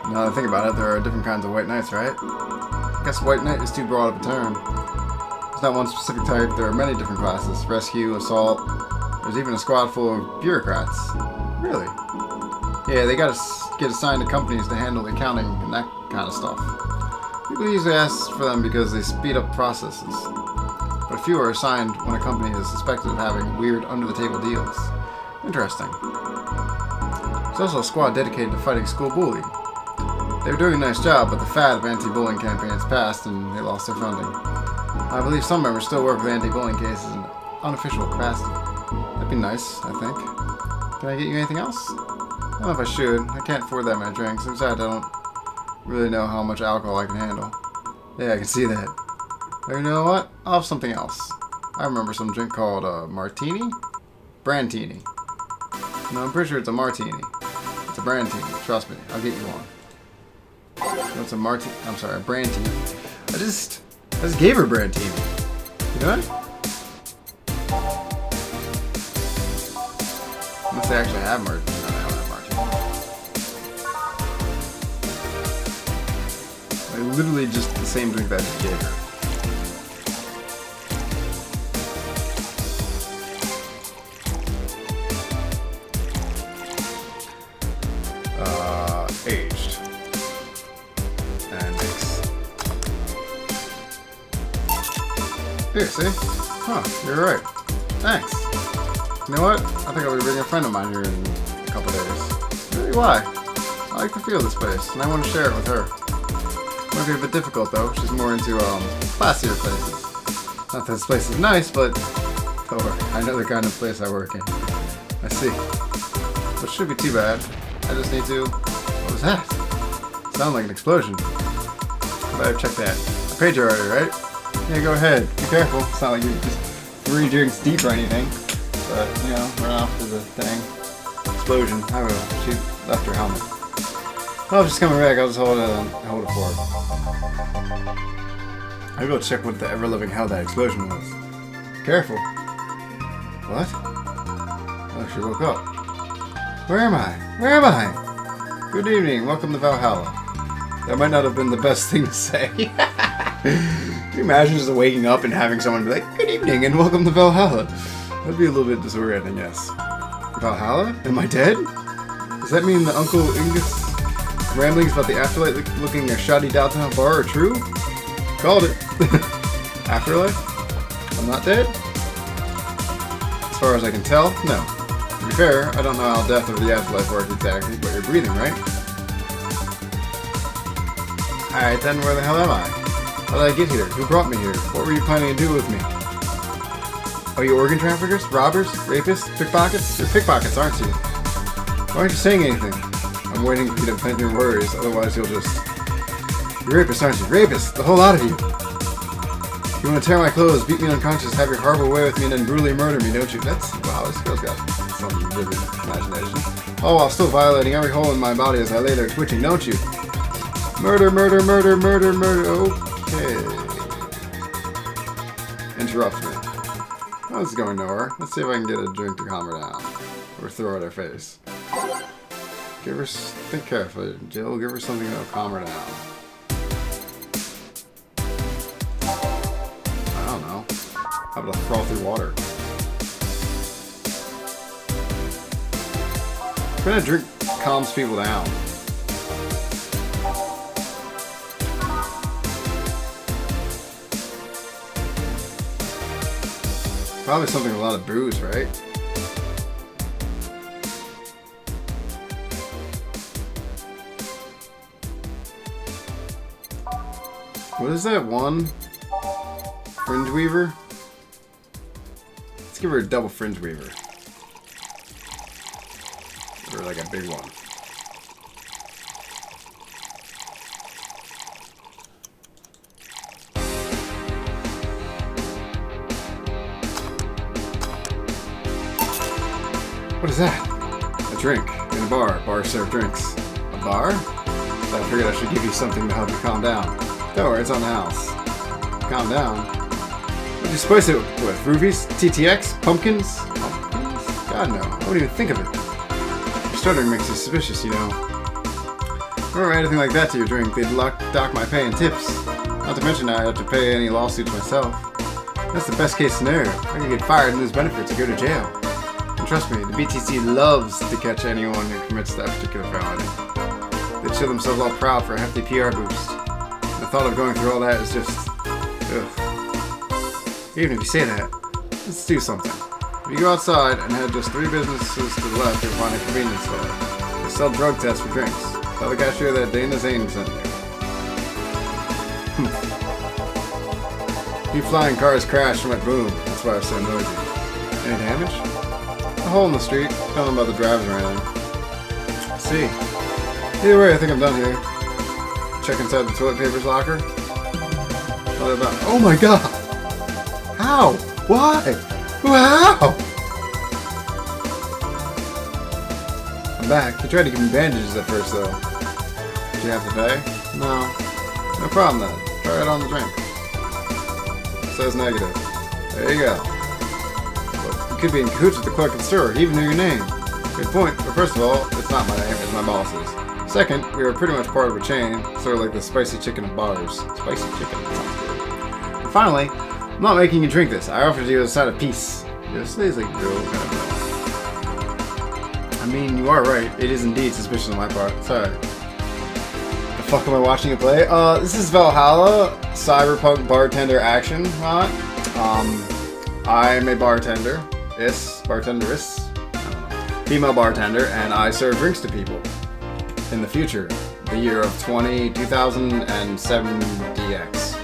Now that I think about it, there are different kinds of white knights, right? I guess white knight is too broad of a term. There's not one specific type, there are many different classes. Rescue, assault, There's even a squad full of bureaucrats. Really? Yeah, they gotta get assigned to companies to handle the accounting and that kind of stuff. People usually ask for them because they speed up processes. But a few are assigned when a company is suspected of having weird under-the-table deals. Interesting. There's also a squad dedicated to fighting school bullying. They were doing a nice job, but the fad of anti-bullying campaigns passed and they lost their funding. I believe some members still work with anti-bullying cases in unofficial capacity. That'd be nice, I think. Can I get you anything else? I don't know if I should. I can't afford that many drinks. Besides, I don't really know how much alcohol I can handle. Yeah, I can see that. Or you know what? I'll have something else. I remember some drink called martini? Brandtini. No, I'm pretty sure it's a martini. It's a brandtini. Trust me. I'll get you one. What's a martini? I'm sorry, a brandtini. I just gave her brandtini. You know what? Unless they actually have martini. No, they don't have martini. Like, literally just the same drink that I just gave her. Aged. And mix. Here, see? Huh, you're right. Thanks. You know what? I think I'll be bringing a friend of mine here in a couple days. Really, why? I like the feel of this place, and I want to share it with her. It might be a bit difficult, though. She's more into, classier places. Not that this place is nice, but I know the kind of place I work in. I see. But it shouldn't be too bad. I just need to... What was that? Sounded like an explosion. I better check that. I paid you already, right? Yeah, go ahead. Be careful. It's not like you're just 3 drinks deep or anything. But, you know, run off to the thing. Explosion. I will. She left her helmet. Oh, if she's coming back, I'll just hold it for her. I'll go check what the ever-living hell that explosion was. Careful. What? Oh, she woke up. Where am I? Where am I? Good evening. Welcome to Valhalla. That might not have been the best thing to say. Can you imagine just waking up and having someone be like, good evening and welcome to Valhalla? That'd be a little bit disorienting, yes. Valhalla? Am I dead? Does that mean the Uncle Ingus ramblings about the afterlife looking a shoddy downtown bar are true? Called it. Afterlife? I'm not dead? As far as I can tell, no. To be fair, I don't know how death or the afterlife work exactly, but you're breathing, right? Alright then, where the hell am I? How did I get here? Who brought me here? What were you planning to do with me? Are you organ traffickers? Robbers? Rapists? Pickpockets? You're pickpockets, aren't you? Why aren't you saying anything? I'm waiting for you to vent your worries, otherwise you'll just... You're rapists, aren't you? Rapists! The whole lot of you! You want to tear my clothes, beat me unconscious, have your horrible way with me, and then brutally murder me, don't you? That's... Wow, this girl's got some vivid imagination. Oh, while still violating every hole in my body as I lay there twitching, don't you? Murder, murder, murder, murder, murder. Okay. Interrupt me. Oh, this is going nowhere. Let's see if I can get a drink to calm her down. Or throw at her face. Give her... Think carefully. Jill, give her something that'll calm her down. I don't know. How about a frothy water? What kind of drink calms people down? Probably something with a lot of booze, right? What is that one? Fringe Weaver? Let's give her a double Fringe Weaver. Or like a big one. What is that? A drink. In a bar. Bars serve drinks. A bar? So I figured I should give you something to help you calm down. Don't worry, it's on the house. Calm down. What'd you spice it with? Rubies? TTX? Pumpkins? Pumpkins? God no. I wouldn't even think of it. Your stuttering makes you suspicious, you know. If I were anything like that to your drink, they'd dock my pay and tips. Not to mention I have to pay any lawsuits myself. That's the best case scenario. I could get fired and lose benefits and go to jail. And trust me, the BTC loves to catch anyone who commits that particular felony. They show themselves all proud for a hefty PR boost. The thought of going through all that is just... ugh. Even if you say that, let's do something. If you go outside and head just 3 businesses to the left, you'll find a convenience store. They sell drug tests for drinks. Tell the cashier that Dana Zane sent you. Few flying cars crashed and went boom. That's why it's so noisy. Any damage? A hole in the street. Don't know about the drivers or anything. I see. Either way, I think I'm done here. Check inside the toilet paper's locker. What about? Oh my god! How? Why? Wow! I'm back. He tried to give me bandages at first, though. Did you have to pay? No. No problem, then. Try it on the drink. It says negative. There you go. Well, you could be in cahoots with the clerk at the store. He even knew your name. Good point. But first of all, it's not my name. It's my boss's. Second, we were pretty much part of a chain. Sort of like the spicy chicken of bars. Spicy chicken. Sounds good. And finally, I'm not making you drink this. I offered you a side of peace. You're a sleazy girl kind of girl. I mean, you are right. It is indeed suspicious on my part. Sorry. The fuck am I watching you play? This is Valhalla, cyberpunk bartender action mod. I'm a bartender. Bartender-is. I don't know. Female bartender, and I serve drinks to people. In the future. The year of 2070X.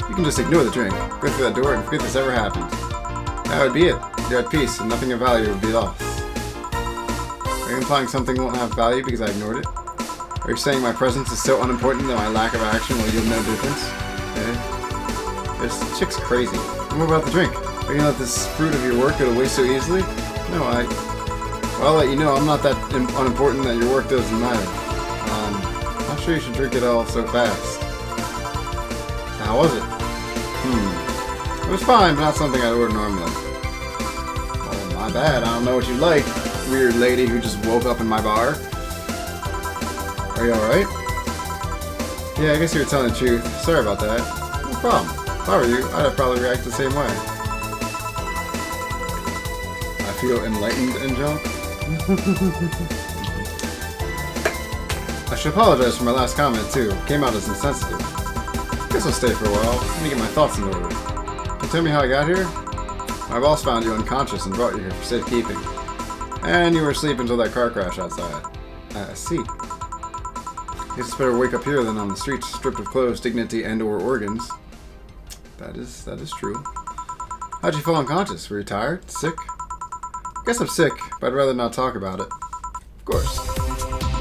You can just ignore the drink, go through that door, and forget this ever happened. That would be it. You're at peace, and nothing of value would be lost. Are you implying something won't have value because I ignored it? Are you saying my presence is so unimportant that my lack of action will yield no difference? Okay. This chick's crazy. And what about the drink? Are you gonna let this fruit of your work go to waste so easily? No, well, I'll let you know I'm not that unimportant that your work doesn't matter. Not sure you should drink it all so fast. How was it? It was fine, but not something I'd order normally. Oh, my bad. I don't know what you like, weird lady who just woke up in my bar. Are you alright? Yeah, I guess you were telling the truth. Sorry about that. No problem. If I were you, I'd have probably reacted the same way. I feel enlightened, Angel. I should apologize for my last comment, too. It came out as insensitive. Guess I'll stay for a while. Let me get my thoughts in order. Can you tell me how I got here? My boss found you unconscious and brought you here for safekeeping. And you were asleep until that car crash outside. I see. Guess it's better wake up here than on the streets, stripped of clothes, dignity, and/or organs. That is true. How'd you fall unconscious? Were you tired? Sick? Guess I'm sick, but I'd rather not talk about it. Of course.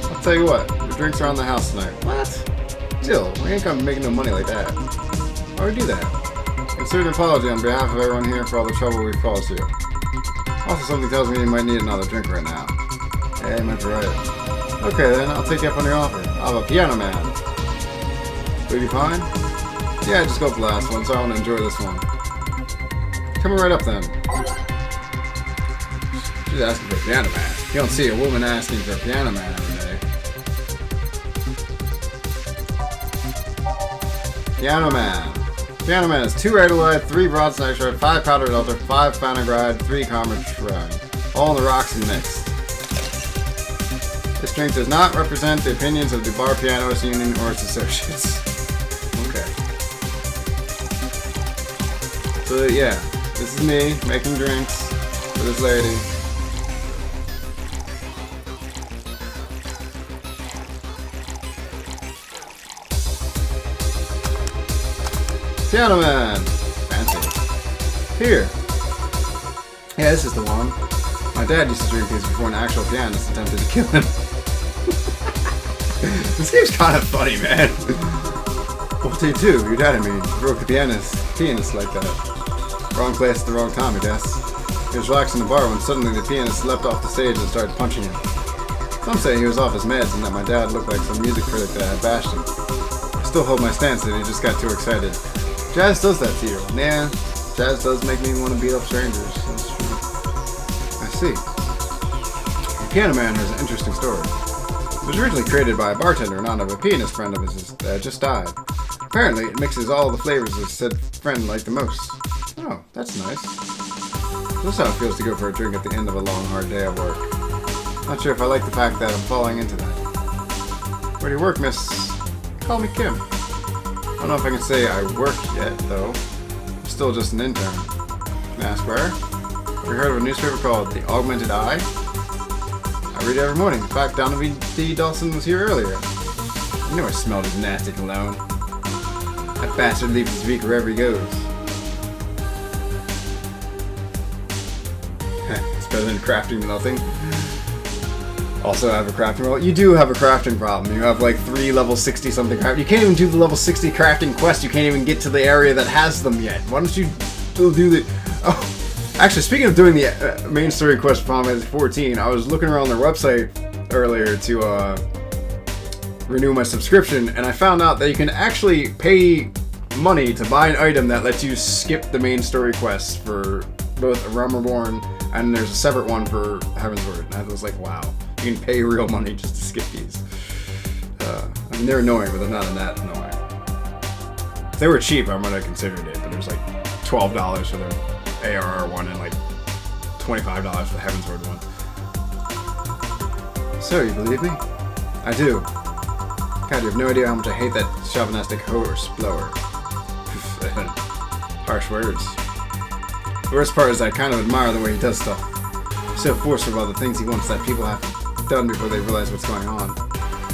I'll tell you what, the drinks are on the house tonight. What? Jill, we ain't gonna make no money like that. Why would we do that? Consider an apology on behalf of everyone here for all the trouble we've caused you. Also, something tells me you might need another drink right now. Hey, might be right. Okay then, I'll take you up on your offer. I'll have a piano man. Will you be fine? Yeah, just go with the last one, so I want to enjoy this one. Coming right up then. She's asking for a piano man. You don't see a woman asking for a piano man every day. Piano man. Piano man is 2 Ride-A-Wide, 3 Broadside Shard, 5 Powder Delta, 5 Fanagride, 3 Commerce Ride. All in the rocks and mixed. This drink does not represent the opinions of the Bar Pianist Union or its associates. Okay. So yeah, this is me making drinks for this lady. Piano man! Fancy. Here. Yeah, this is the one. My dad used to drink these before an actual pianist attempted to kill him. This game's kind of funny, man. What did he do? Your dad, I mean. Broke the pianist like that. Wrong place at the wrong time, I guess. He was relaxing the bar when suddenly the pianist leapt off the stage and started punching him. Some say he was off his meds and that my dad looked like some music critic that had bashed him. I still hold my stance that he just got too excited. Jazz does that to you. Yeah, jazz does make me want to beat up strangers. That's true. I see. The Piano Man has an interesting story. It was originally created by a bartender, not of a pianist friend of his that just died. Apparently, it mixes all the flavors that said friend liked the most. Oh, that's nice. This is how it feels to go for a drink at the end of a long, hard day at work. Not sure if I like the fact that I'm falling into that. Where do you work, miss? Call me Kim. I don't know if I can say I work yet, though. I'm still just an intern. Can I ask where? Have you heard of a newspaper called The Augmented Eye? I read it every morning. In fact, Donovan D. Dawson was here earlier. I knew I smelled his nasty cologne. That bastard leaves his beak wherever he goes. It's better than crafting nothing. Also have a crafting roll. You do have a crafting problem. You have like 3 level 60 something craft. You can't even do the level 60 crafting quest. You can't even get to the area that has them yet. Why don't you do the... Oh, actually, speaking of doing the main story quest for Final Fantasy 14, I was looking around their website earlier to renew my subscription, and I found out that you can actually pay money to buy an item that lets you skip the main story quest for both A Realm Reborn, and there's a separate one for Heaven's Word. And I was like, wow. You can pay real money just to skip these. I mean, they're annoying, but they're not that annoying. If they were cheap, I might have considered it, but there's like $12 for their ARR one and like $25 for the Heaven's Word one. So, you believe me? I do. God, you have no idea how much I hate that chauvinistic horse blower. Harsh words. The worst part is I kind of admire the way he does stuff. He's so forceful about the things he wants that people have done before they realize what's going on.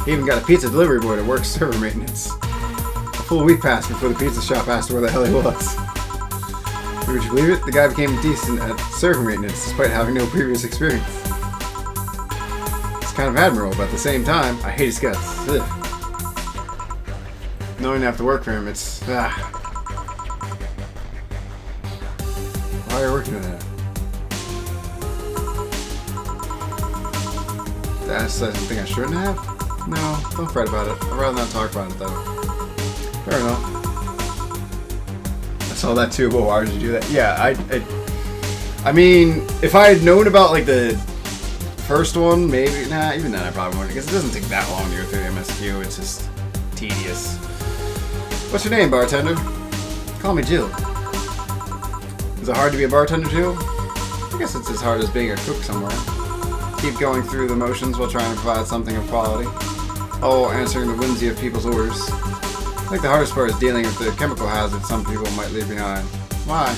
He even got a pizza delivery boy to work server maintenance. A full week passed before the pizza shop asked where the hell he was. Would you believe it? The guy became decent at server maintenance despite having no previous experience. It's kind of admirable, but at the same time, I hate his guts. Ugh. Knowing I have to work for him, it's... Why are you working with him? That's something I shouldn't have? No, don't fret about it. I'd rather not talk about it, though. Fair enough. I saw that too, but why did you do that? Yeah, I mean, if I had known about, like, the first one, maybe... Nah, even then I probably wouldn't, because it doesn't take that long to go through the MSQ. It's just tedious. What's your name, bartender? Call me Jill. Is it hard to be a bartender, too? I guess it's as hard as being a cook somewhere. Keep going through the motions while trying to provide something of quality. Oh, answering the whimsy of people's orders. I think the hardest part is dealing with the chemical hazards some people might leave behind. Why?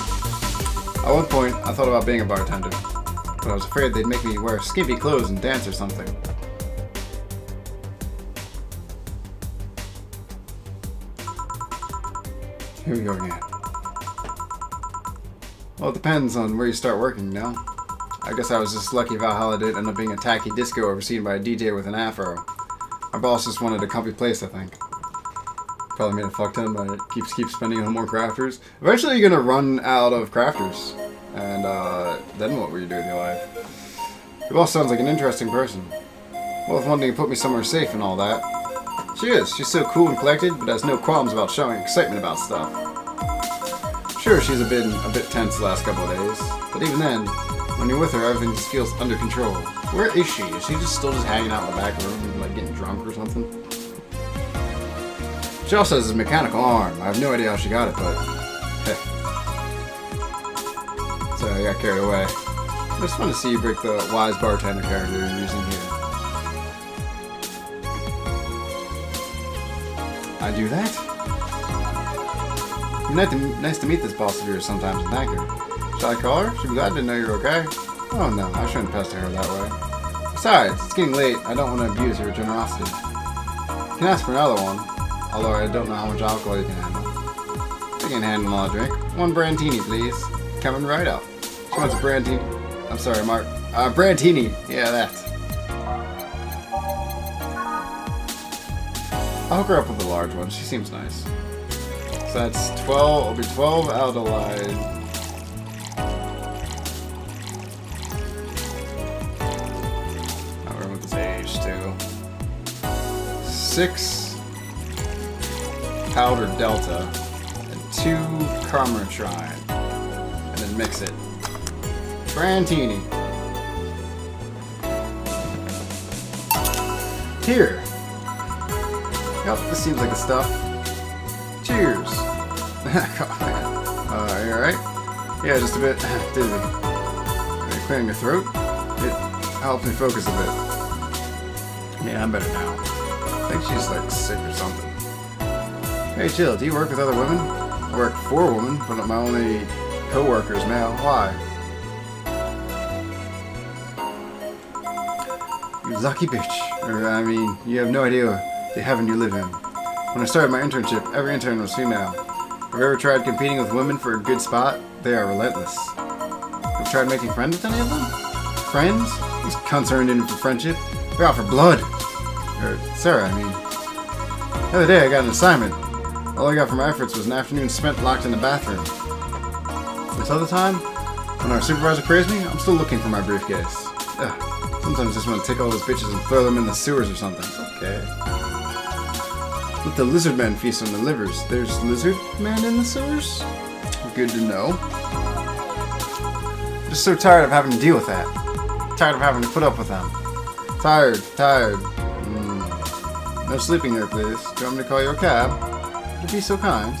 At one point, I thought about being a bartender, but I was afraid they'd make me wear skimpy clothes and dance or something. Here we go again. Well, it depends on where you start working, you know? I guess I was just lucky Valhalla did end up being a tacky disco overseen by a DJ with an afro. Our boss just wanted a comfy place, I think. Probably made a fuck ton, but it keeps spending on more crafters. Eventually you're gonna run out of crafters. And then what will you do with your life? Your boss sounds like an interesting person. Both wanting to put me somewhere safe and all that. She is. She's so cool and collected, but has no qualms about showing excitement about stuff. Sure, she's been a bit tense the last couple of days, but even then, when you're with her, everything just feels under control. Where is she? Is she still hanging out in the back room, like getting drunk or something? She also has a mechanical arm. I have no idea how she got it, but hey. So I got carried away. It's fun to see you break the wise bartender character you're using here. I do that? Nice to meet this boss of yours sometimes and thank her. Shall I call her? She'll be glad to know you're okay. Oh no, I shouldn't pester her that way. Besides, it's getting late. I don't want to abuse her generosity. You can ask for another one, although I don't know how much alcohol you can handle. I can handle all drink. 1 Brandtini, please. Coming right up. She wants a Brandtini. I'm sorry, Mark. Brandtini. Yeah, that. I'll hook her up with the large one. She seems nice. So that's 12. It'll be 12 Aldolide. I'll run with this age too. 6 Powder Delta and 2 Karma Shrine, and then mix it. Brandtini. Here. Yep, this seems like the stuff. Cheers. You alright? Yeah, just a bit dizzy. Are you clearing your throat? It helps me focus a bit. Yeah, I'm better now. I think she's like sick or something. Hey, Jill, do you work with other women? I work for a woman, but my only co-worker is male. Why? You lucky bitch. Or, I mean, you have no idea the heaven you live in. When I started my internship, every intern was female. Have you ever tried competing with women for a good spot? They are relentless. Have you tried making friends with any of them? Friends? These cunts aren't in for friendship. They're out for blood. Or, Sarah, I mean. The other day I got an assignment. All I got for my efforts was an afternoon spent locked in the bathroom. This other time, when our supervisor praised me, I'm still looking for my briefcase. Ugh. Sometimes I just want to take all those bitches and throw them in the sewers or something. Okay. Let the lizard men feast on the livers. There's lizard men in the sewers? Good to know. I'm just so tired of having to deal with that. Tired of having to put up with them. Tired. No sleeping here, please. Do you want me to call you a cab? Would you be so kind?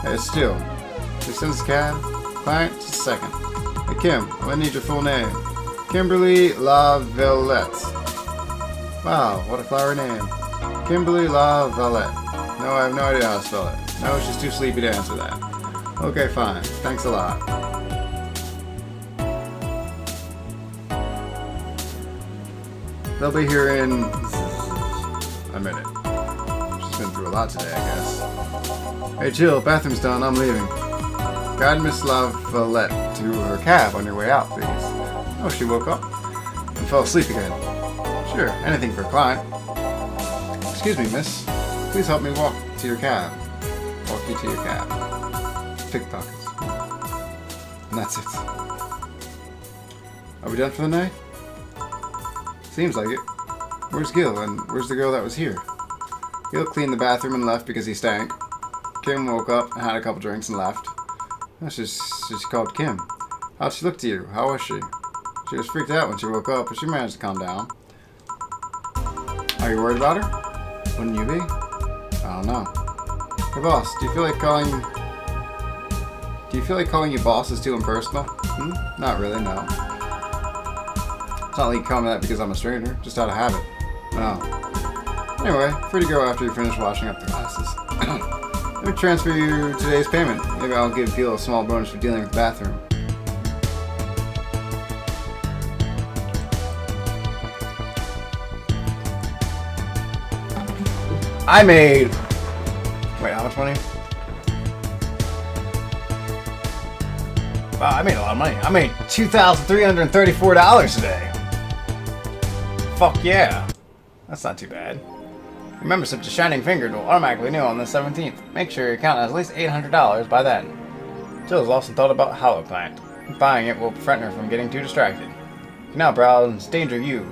Hey, still. Please send us a cab. Client, just a second. Hey, Kim, I'm gonna need your full name. Kimberly LaVillette. Wow, what a flowery name. Kimberly LaVillette. No, I have no idea how to spell it. No, she's too sleepy to answer that. Okay, fine. Thanks a lot. They'll be here in a minute. She's been through a lot today, I guess. Hey, Jill, bathroom's done. I'm leaving. Guide Miss LaVillette to her cab on your way out, please. Oh, she woke up and fell asleep again. Sure, anything for a client. Excuse me, miss. Please help me walk to your cab. Walk you to your cab. Pickpockets. And that's it. Are we done for the night? Seems like it. Where's Gil, and where's the girl that was here? Gil cleaned the bathroom and left because he stank. Kim woke up and had a couple drinks and left. She's called Kim. How'd she look to you? How was she? She was freaked out when she woke up, but she managed to calm down. Are you worried about her? Wouldn't you be? I don't know. Hey boss, do you feel like calling you boss is too impersonal? Not really, no. It's not like you call me that because I'm a stranger, just out of habit. No. Anyway, free to go after you finish washing up the glasses. Let me transfer you today's payment. Maybe I'll give Gil a small bonus for dealing with the bathroom. I made... Wait, how much money? Wow, I made a lot of money. I made $2,334 today. Fuck yeah. That's not too bad. Your membership to Shining Fingered will automatically renew on the 17th. Make sure your account has at least $800 by then. Jill's also thought about Hollow Plant. Buying it will prevent her from getting too distracted. You can now browse Danger U.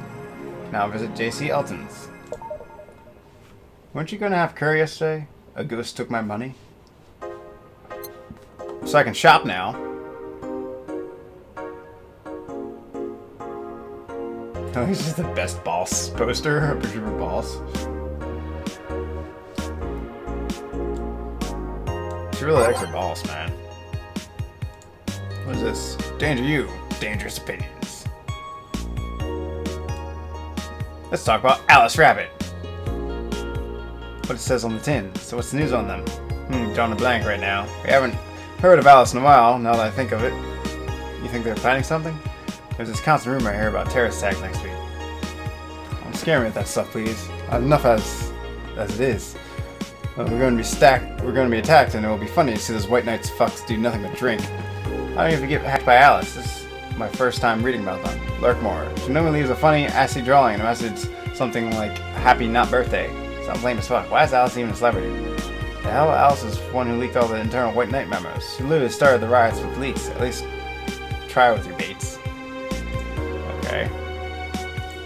Now visit J.C. Elton's. Weren't you gonna have curry yesterday? A ghost took my money. So I can shop now. Oh, he's just the best boss poster. A picture of a boss. She really likes her boss, man. What is this? Danger U. Dangerous opinions. Let's talk about Alice Rabbit. What it says on the tin. So what's the news on them? Drawing a blank right now. We haven't heard of Alice in a while, now that I think of it. You think they're planning something? There's this constant rumor I hear about terrorist attacks next week. Don't scare me with that stuff, please. Enough as it is. We're going to be attacked, and it will be funny to see those white knights fucks do nothing but drink. I don't even get hacked by Alice. This is my first time reading about them. Lurkmore. She normally leaves a funny, assy drawing and a message something like "Happy Not Birthday." Sounds lame as fuck. Why is Alice even a celebrity? The hell, Alice is the one who leaked all the internal White Knight memos. She literally started the riots with leaks. At least try with your dates. Okay.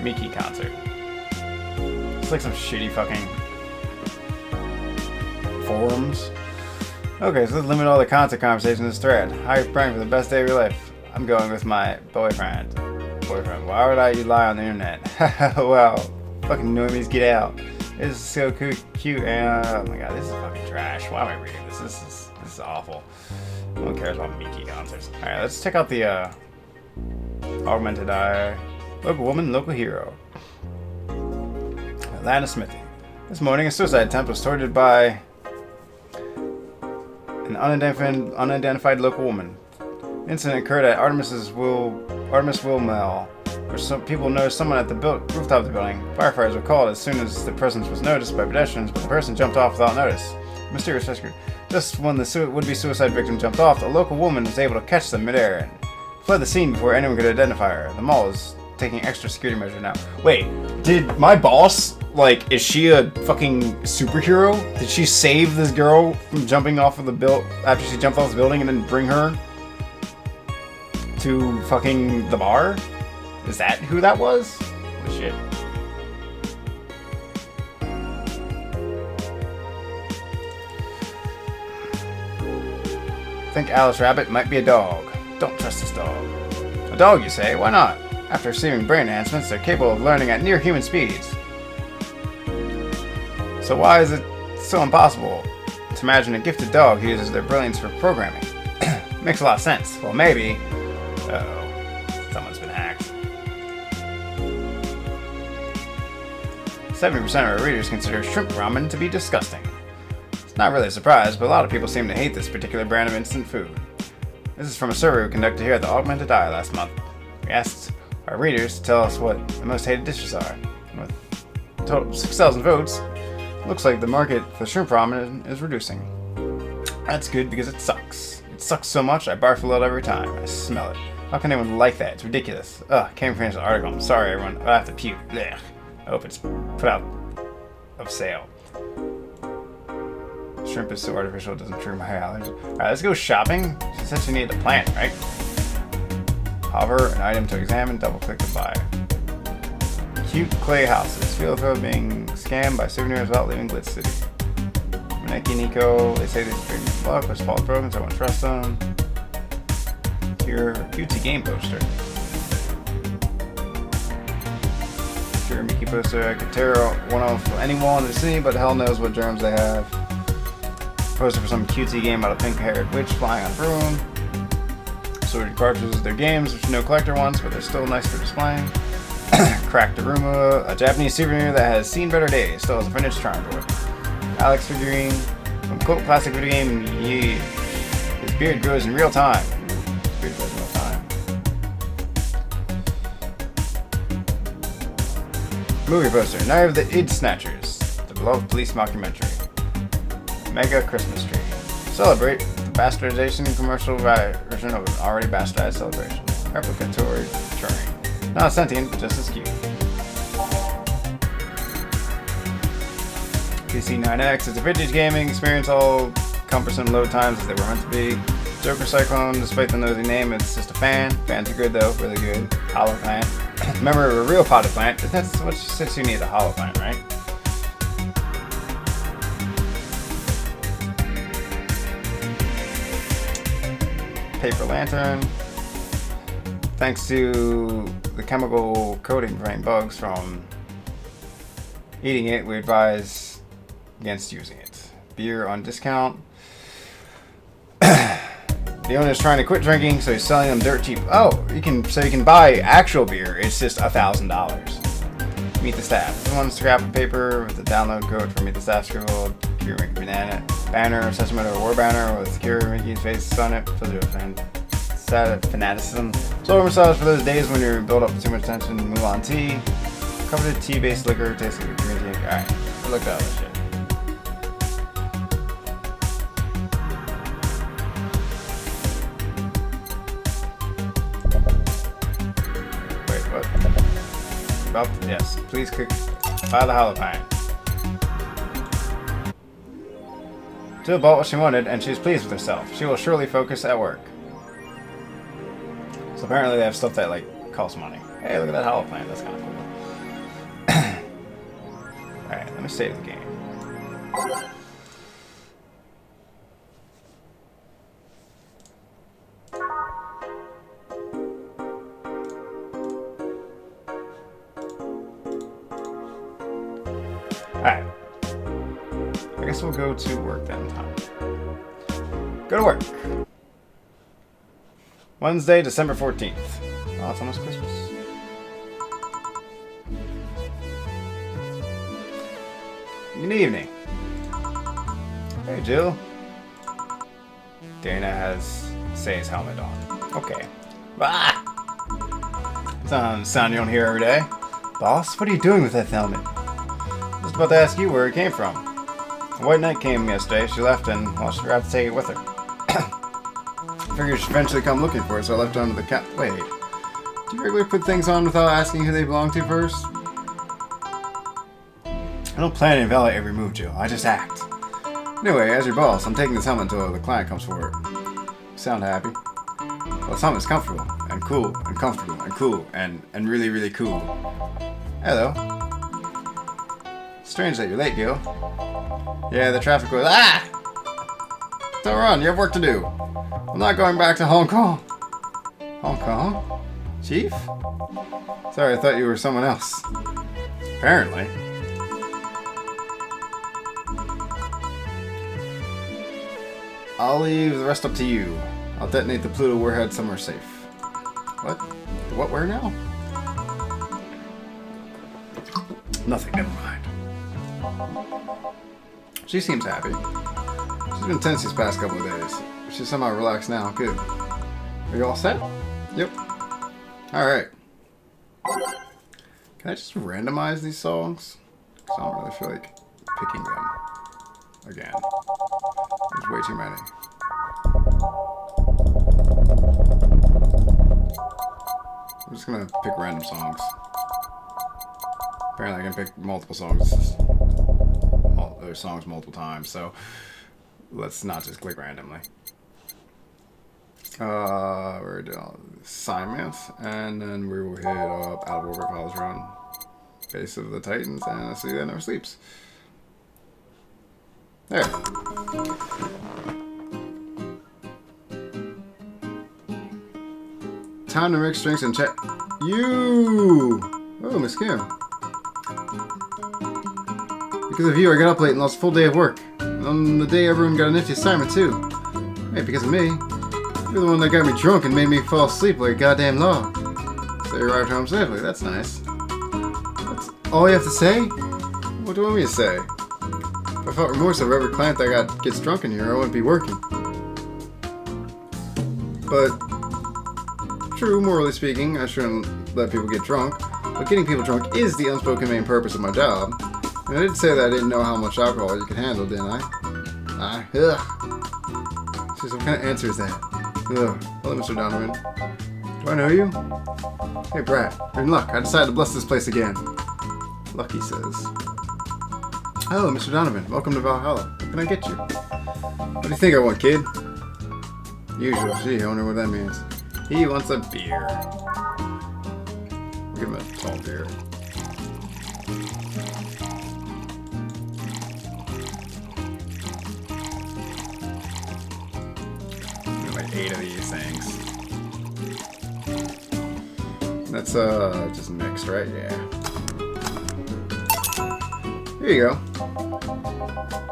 Miki concert. It's like some shitty fucking forums. Okay, so let's limit all the concert conversations in this thread. How are you praying for the best day of your life? I'm going with my boyfriend. Why would I lie on the internet? Well, fucking normies, get out. This is so cute and oh my god, this is fucking trash. Why am I reading this? This is awful. No one cares about Mickey concerts. Alright, let's check out the Augmented Eye. Local woman, local hero. Atlanta Smithy. This morning, a suicide attempt was thwarted by an unidentified local woman. The incident occurred at Artemis Will Mall, where some people noticed someone at the rooftop of the building. Firefighters were called as soon as the presence was noticed by pedestrians, but the person jumped off without notice. Mysterious rescue. Just when the would-be suicide victim jumped off, a local woman was able to catch them midair and fled the scene before anyone could identify her. The mall is taking extra security measures now. Wait, did my boss, like, is she a fucking superhero? Did she save this girl from jumping off of the after she jumped off the building and then bring her to fucking the bar? Is that who that was? Holy shit. I think Alice Rabbit might be a dog. Don't trust this dog. A dog, you say? Why not? After receiving brain enhancements, they're capable of learning at near human speeds. So why is it so impossible to imagine a gifted dog who uses their brilliance for programming? Makes a lot of sense. Well, maybe. Uh-oh. Someone's been hacked. 70% of our readers consider shrimp ramen to be disgusting. It's not really a surprise, but a lot of people seem to hate this particular brand of instant food. This is from a survey we conducted here at the Augmented Eye last month. We asked our readers to tell us what the most hated dishes are. And with a total of 6,000 votes, it looks like the market for shrimp ramen is reducing. That's good because it sucks. It sucks so much I barf a little every time. I smell it. How can anyone like that? It's ridiculous. Ugh, can't finish the article. I'm sorry everyone. I have to puke. Blech. I hope it's put out of sale. Shrimp is so artificial it doesn't trigger my allergy. Alright, let's go shopping. She said she needed a plant, right? Hover an item to examine, double click to buy. Cute clay houses. Feel of being scammed by souvenirs without leaving Glitz City. Maneki Nico, they say these bring luck, was false broken, so I won't trust them. Your cutesy game poster. Your Mickey poster, I could tear one off any wall in the city, but hell knows what germs they have. Poster for some cutesy game about a pink-haired witch flying on a broom. Sorted cartridges, they're games which no collector wants, but they're still nice for displaying. Cracked Aruma, a Japanese souvenir that has seen better days, still has a finished charm board. Alex figurine, from quote classic video game, yeah. His beard grows in real time. His beard grows in real time. Movie poster, Night of the Id Snatchers, the beloved police mockumentary. Mega Christmas tree. Celebrate the bastardization commercial version of an already bastardized celebration. Replicatory Turing. Not sentient, but just as cute. PC 9X is a vintage gaming experience, all cumbersome load times as they were meant to be. Joker Cyclone, despite the nosy name, it's just a fan. Fans are good though, really good. Hollow plant. Remember a real potted plant, that's what since you need a hollow plant, right? Paper lantern. Thanks to the chemical coating preventing bugs from eating it, we advise against using it. Beer on discount. The owner's trying to quit drinking, so he's selling them dirt cheap. Oh, you can buy actual beer. It's just $1,000. Meet the Staff. This one scrap of paper with the download code for Meet the Staff scribbled. Cure Mickey Banana banner, Sesame War banner with Cure Mickey's face on it. Fanaticism. Slow massage for those days when you build up too much tension. Move on tea. Covered tea-based liquor, tastes like green tea. Alright, look at all this shit. Wait, what? Yes, please click buy the hollow pint. Jill bought what she wanted, and she's pleased with herself. She will surely focus at work. So apparently they have stuff that, like, costs money. Hey, look at that hollow plant. That's kind of cool. Alright, let me save the game. Alright. I guess we'll go to work then. Go to work. Wednesday, December 14th. Oh, it's almost Christmas. Good evening. Hey, Jill. Dana has Say's helmet on. Okay. Ah! Sound you don't hear every day. Boss, what are you doing with that helmet? Just about to ask you where it came from. The White Knight came yesterday. She left and, well, she forgot to take it with her. Figured she'd eventually come looking for it, so I left it under the cat. Wait. Do you regularly put things on without asking who they belong to first? I don't plan to invalidate every move, Jill. I just act. Anyway, as your boss, I'm taking this helmet until the client comes for it. You sound happy. Well, this helmet's comfortable, and cool, and comfortable, and cool, and really, really cool. Hello. Strange that you're late, Gil. Yeah, the traffic was... Ah! Don't run, you have work to do. I'm not going back to Hong Kong. Hong Kong? Chief? Sorry, I thought you were someone else. Apparently. I'll leave the rest up to you. I'll detonate the Pluto warhead somewhere safe. What? What, where now? Nothing, never mind. She seems happy. She's been tense these past couple of days. She's somehow relaxed now. Good. Are you all set? Yep. Alright. Can I just randomize these songs? Because I don't really feel like picking them. Again. There's way too many. I'm just gonna pick random songs. Apparently I can pick multiple songs. There's songs multiple times, so let's not just click randomly. We're doing assignments, and then we will hit up Out of Orbit College Run, Base of the Titans, and a City That Never Sleeps. There. Time to mix drinks and check. You! Oh, Miss Kim. Because of you, I got up late and lost a full day of work. On the day, everyone got a nifty assignment, too. Hey, because of me. You're the one that got me drunk and made me fall asleep like a goddamn log. So you arrived home safely. That's nice. That's all you have to say? What do you want me to say? If I felt remorse over every client that gets drunk in here, I wouldn't be working. But, true, morally speaking, I shouldn't let people get drunk. But getting people drunk is the unspoken main purpose of my job. And I did say that I didn't know how much alcohol you could handle, didn't I? Ugh. Jeez, what kind of answer is that? Ugh. Hello, Mr. Donovan. Do I know you? Hey, Brad. You're in luck. I decided to bless this place again. Lucky says. Hello, Mr. Donovan. Welcome to Valhalla. What can I get you? What do you think I want, kid? Usual. Gee, I wonder what that means. He wants a beer. We'll give him a tall beer. Like 8 of these things. That's just mixed, right? Yeah. Here you go.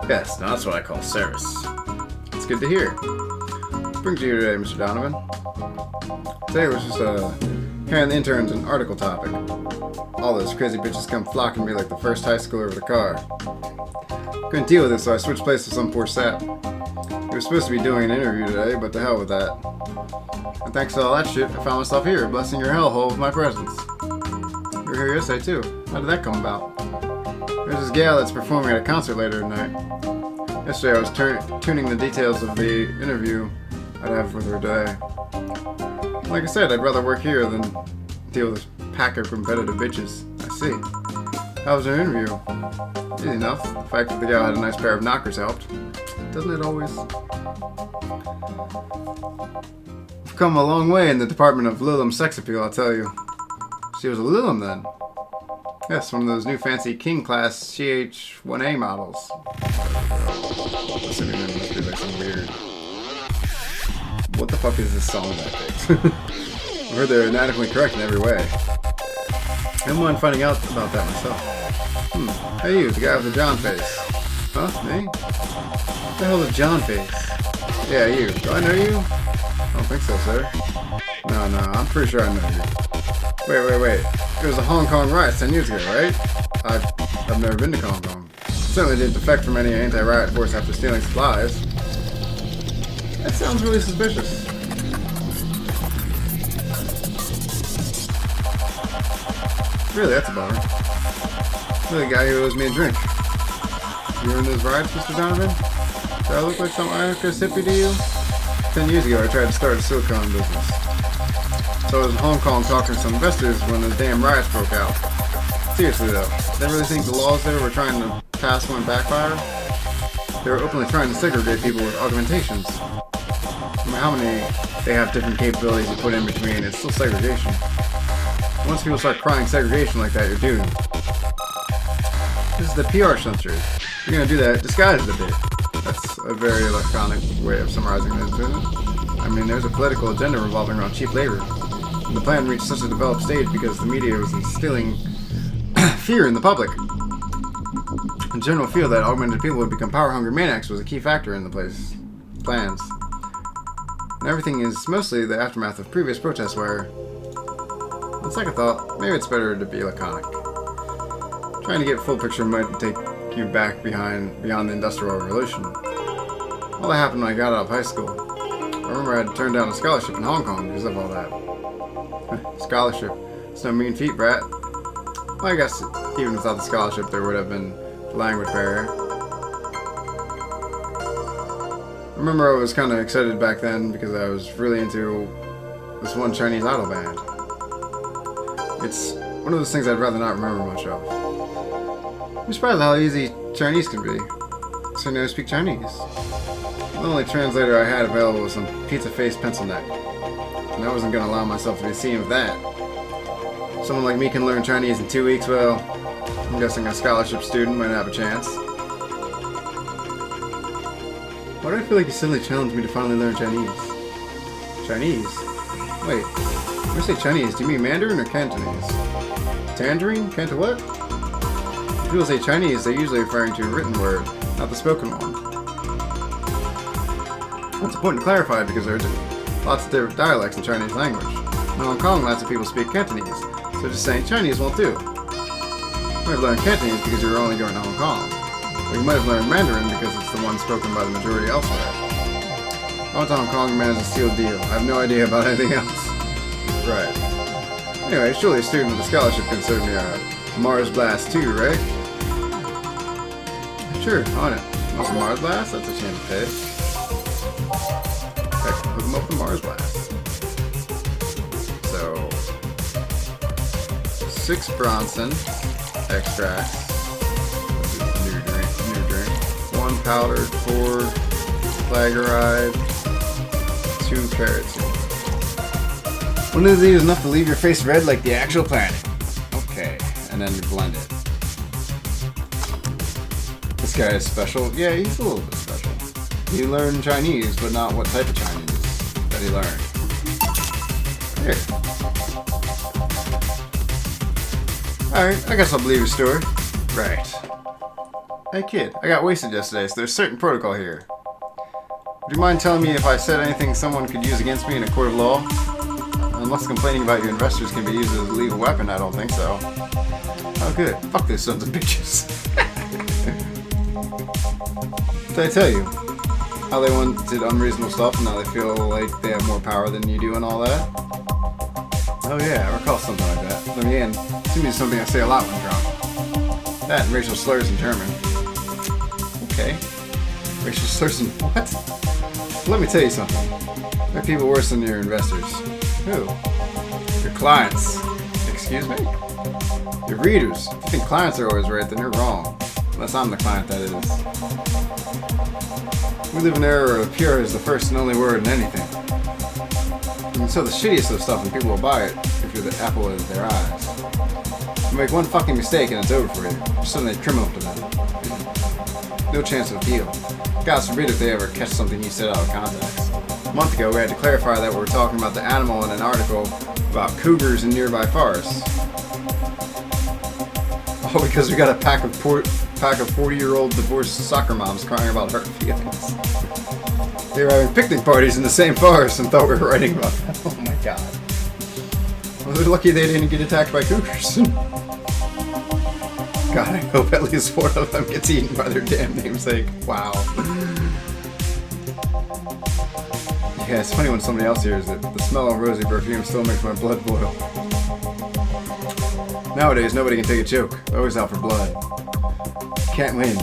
Yes, now that's what I call service. It's good to hear. What brings you here today, Mr. Donovan? Today was just hearing the interns an article topic. All those crazy bitches come flocking to me like the first high schooler over the car. Couldn't deal with it, so I switched places with some poor sap. We were supposed to be doing an interview today, but to hell with that. And thanks to all that shit, I found myself here, blessing your hellhole with my presence. You were here yesterday too. How did that come about? There's this gal that's performing at a concert later tonight. Yesterday I was tuning the details of the interview I'd have with her today. Like I said, I'd rather work here than deal with this pack of competitive bitches. I see. How was her interview? Easy enough. The fact that the gal had a nice pair of knockers helped. Doesn't it always? We've come a long way in the department of Lilum sex appeal, I'll tell you. She was a Lilum then. Yes, one of those new fancy King class CH-1A models. Assuming there must be like some weird... What the fuck is this song that fix? I heard they're anatomically correct in every way. I don't mind finding out about that myself. Hey you, the guy with the John face. Huh? Me? What the hell is John face? Yeah, you. Do I know you? don't think so, sir. No, I'm pretty sure I know you. Wait. It was the Hong Kong riots 10 years ago, right? I've never been to Hong Kong. Certainly didn't defect from any anti-riot force after stealing supplies. That sounds really suspicious. Really, that's a bummer. You're the guy who owes me a drink. You were in those riots, Mr. Donovan? Do I look like some anarchist hippie to you? 10 years ago, I tried to start a silicone business. So I was in Hong Kong talking to some investors when the damn riots broke out. Seriously though, they really think the laws they were trying to pass went backfire? They were openly trying to segregate people with augmentations. No matter how many they have different capabilities you put in between, it's still segregation. Once people start crying segregation like that, you're doomed. This is the PR censor. If you're gonna do that, disguise it a bit. That's a very laconic way of summarizing this, isn't it? I mean, there's a political agenda revolving around cheap labor. And the plan reached such a developed stage because the media was instilling fear in the public. The general feel that augmented people would become power-hungry maniacs was a key factor in the plans. And everything is mostly the aftermath of previous protests where, on second thought, maybe it's better to be laconic. Trying to get a full picture might take you back beyond the Industrial Revolution. All that happened when I got out of high school. I remember I had turned down a scholarship in Hong Kong because of all that. Scholarship. It's no mean feat, brat. Well, I guess even without the scholarship, there would have been a language barrier. I remember I was kind of excited back then because I was really into this one Chinese idol band. It's one of those things I'd rather not remember much of. I'm surprised how easy Chinese can be, so I never speak Chinese. The only translator I had available was some pizza-faced pencil neck, and I wasn't going to allow myself to be seen with that. Someone like me can learn Chinese in 2 weeks, well, I'm guessing a scholarship student might have a chance. Why do I feel like you suddenly challenged me to finally learn Chinese? Chinese? Wait, when you say Chinese, do you mean Mandarin or Cantonese? Tangerine? Canto what? When people say Chinese, they're usually referring to a written word, not the spoken one. That's important to clarify because there are lots of different dialects in Chinese language. In Hong Kong, lots of people speak Cantonese, so just saying Chinese won't do. You might have learned Cantonese because you were only going to Hong Kong. Or you might have learned Mandarin because it's the one spoken by the majority elsewhere. I went to Hong Kong and managed a sealed deal. I have no idea about anything else. Right. Anyway, surely a student with a scholarship can serve me a Mars Blast too, right? Sure, on it. Want some Mars Blast? That's a shame to pay. Heck, hook them up with Mars Blast. So, 6 Bronson extracts. This is new drink. 1 powdered, 4 Flagoride, 2 carrots. One of these is enough to leave your face red like the actual planet. Okay, and then you blend it. This guy is special. Yeah, he's a little bit special. He learned Chinese, but not what type of Chinese that he learned. Here. Alright, I guess I'll believe your story. Right. Hey kid, I got wasted yesterday, so there's certain protocol here. Would you mind telling me if I said anything someone could use against me in a court of law? Unless complaining about your investors can be used as a legal weapon, I don't think so. Oh good, fuck those sons of bitches. Did I tell you how they once did unreasonable stuff and now they feel like they have more power than you do and all that? Oh yeah, I recall something like that. Then again, it seems to be something I say a lot when drunk. That and racial slurs in German. Okay. Racial slurs in what? Let me tell you something. There are people worse than your investors. Who? Your clients. Excuse me? Your readers. If you think clients are always right, then you're wrong. Unless I'm the client, that is. We live in an era where pure is the first and only word in anything. You can sell the shittiest of stuff and people will buy it if you're the apple of their eyes. You make one fucking mistake and it's over for you. You're suddenly a criminal to them. No chance of appeal. God forbid if they ever catch something you said out of context. A month ago, we had to clarify that we were talking about the animal in an article about cougars in nearby forests. Oh, because we got a pack of 40-year-old divorced soccer moms crying about hurt feelings. They were having picnic parties in the same forest and thought we were writing about them. Oh my god. Well, they're lucky they didn't get attacked by cougars. God, I hope at least 4 of them gets eaten by their damn namesake. Wow. Yeah, it's funny when somebody else hears it. The smell of rosy perfume still makes my blood boil. Nowadays, nobody can take a joke. They're always out for blood. Can't win.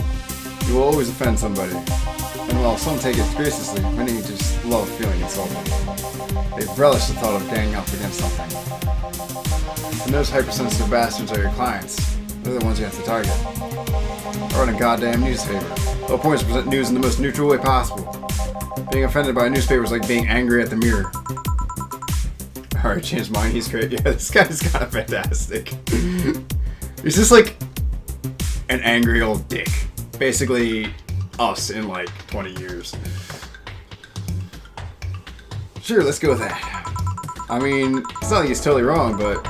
You will always offend somebody. And while some take it graciously, many just love feeling insulted. They relish the thought of ganging up against something. And those hypersensitive bastards are your clients. They're the ones you have to target. I run a goddamn newspaper. The whole point is to present news in the most neutral way possible. Being offended by a newspaper is like being angry at the mirror. Alright, changed mine. He's great. Yeah, this guy's kind of fantastic. He's just like an angry old dick. Basically, us in like 20 years. Sure, let's go with that. I mean, it's not like he's totally wrong, but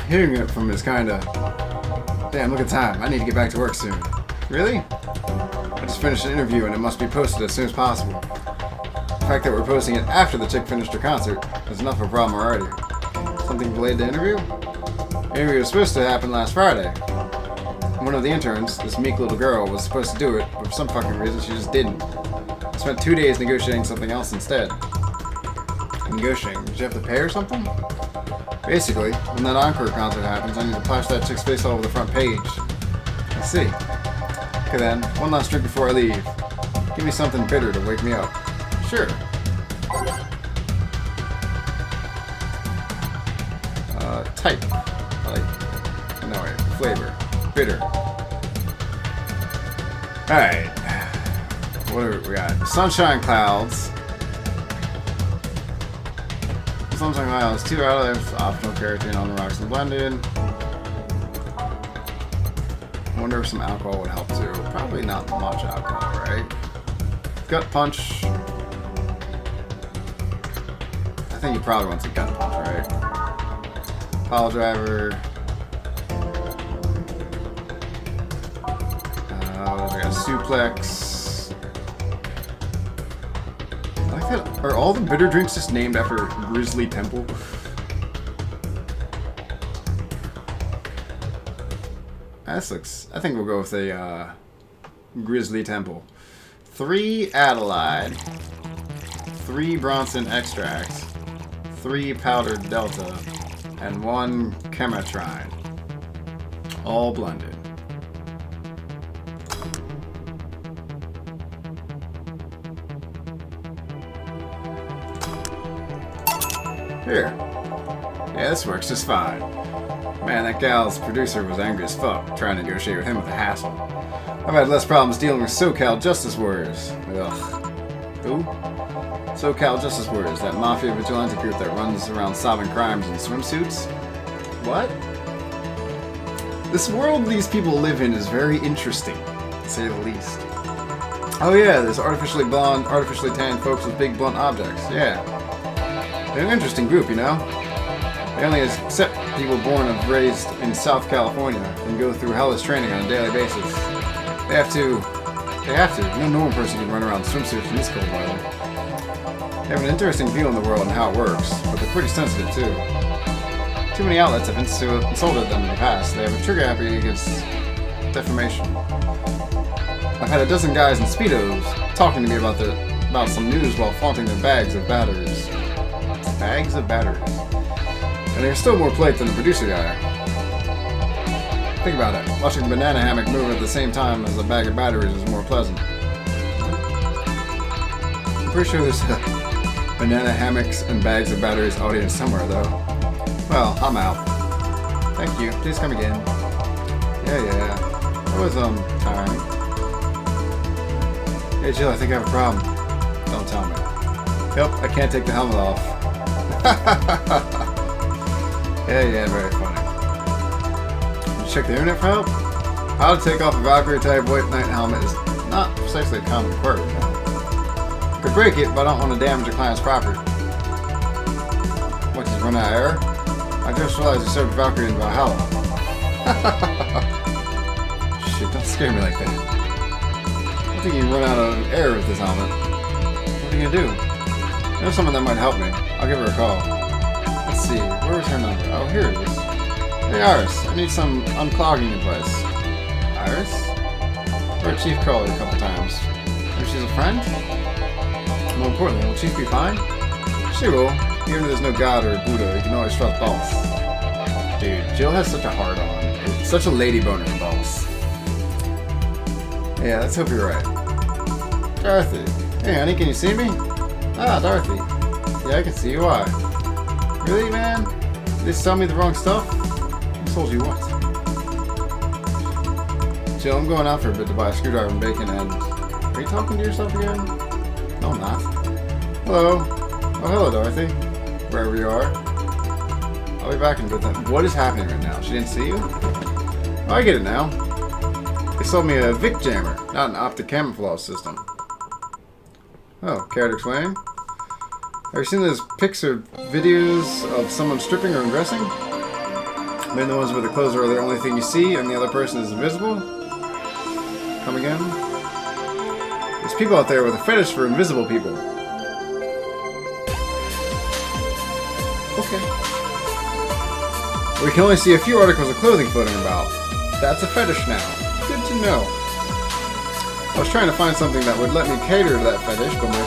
hearing it from his kind of, damn, look at time. I need to get back to work soon. Really? I just finished an interview and it must be posted as soon as possible. The fact that we're posting it after the chick finished her concert is enough of a problem already. Something delayed the interview? The interview was supposed to happen last Friday. One of the interns, this meek little girl, was supposed to do it, but for some fucking reason she just didn't. I spent 2 days negotiating something else instead. Negotiating? Did you have to pay or something? Basically, when that encore concert happens, I need to plaster that chick's face all over the front page. I see. Okay then, one last drink before I leave. Give me something bitter to wake me up. Sure. Type. Like, no wait, flavor. Bitter. Alright. What do we got? Sunshine Clouds. Sunshine Clouds, 2 olives, optional carotene on the rocks and blended. I wonder if some alcohol would help too. Probably not much alcohol, right? Gut punch. I think you probably want some gut punch, right? Pile driver. What else we got? Suplex. I like that. Are all the bitter drinks just named after Grizzly Temple? This looks. I think we'll go with a Grizzly Temple. 3 Adelaide, 3 Bronson extracts, 3 powdered Delta, and 1 Chematrine. All blended. Here. Yeah, this works just fine. Man, that gal's producer was angry as fuck, trying to negotiate with him with a hassle. I've had less problems dealing with SoCal Justice Warriors. Ugh. Who? SoCal Justice Warriors, that mafia vigilante group that runs around solving crimes in swimsuits? What? This world these people live in is very interesting, to say the least. Oh yeah, there's artificially blonde, artificially tanned folks with big blunt objects. Yeah. They're an interesting group, you know? They only accept people born and raised in South California and go through hellish training on a daily basis. They have to. No normal person can run around in swimsuits in this cold weather. They have an interesting view on the world and how it works, but they're pretty sensitive too. Too many outlets have insulted them in the past. They have a trigger happy against defamation. I've had a dozen guys in Speedos talking to me about some news while flaunting their bags of batteries. Bags of batteries. And there's still more plate than the producer guy. Think about it. Watching the banana hammock move at the same time as a bag of batteries is more pleasant. I'm pretty sure there's a banana hammocks and bags of batteries audience somewhere, though. Well, I'm out. Thank you. Please come again. Yeah. I was, tiring. Hey, Jill, I think I have a problem. Don't tell me. Yep, I can't take the helmet off. Yeah, very funny. Check the internet for help? How to take off a Valkyrie type white knight helmet is not precisely a common requirement. I could break it, but I don't want to damage a client's property. What, just run out of air? I just realized you served Valkyrie in Valhalla. Shit, don't scare me like that. I think you run out of air with this helmet. What are you gonna do? I know someone that might help me. I'll give her a call. Let's see, where is her number? Oh, here it is. Hey Iris, I need some unclogging advice. Iris? Our Chief called her a couple times. Maybe she's a friend? More importantly, will Chief be fine? She will. Even if there's no God or Buddha, you can always trust Boss. Dude, Jill has such a hard on. Such a lady boner in Boss. Yeah, let's hope you're right. Dorothy. Hey honey, can you see me? Ah, Dorothy. Yeah, I can see you. Why? Really, man? Did they sell me the wrong stuff? Who sold you what? Jill, I'm going out for a bit to buy a screwdriver and bacon and... Are you talking to yourself again? No, I'm not. Hello. Oh, hello, Dorothy. Wherever you are. I'll be back in a bit then. What is happening right now? She didn't see you? Oh, I get it now. They sold me a Vic jammer, not an optic camouflage system. Oh, care to explain? Have you seen those pics or videos of someone stripping or undressing? Maybe the ones where the clothes are the only thing you see and the other person is invisible? Come again? There's people out there with a fetish for invisible people. Okay. We can only see a few articles of clothing floating about. That's a fetish now. Good to know. I was trying to find something that would let me cater to that fetish, but my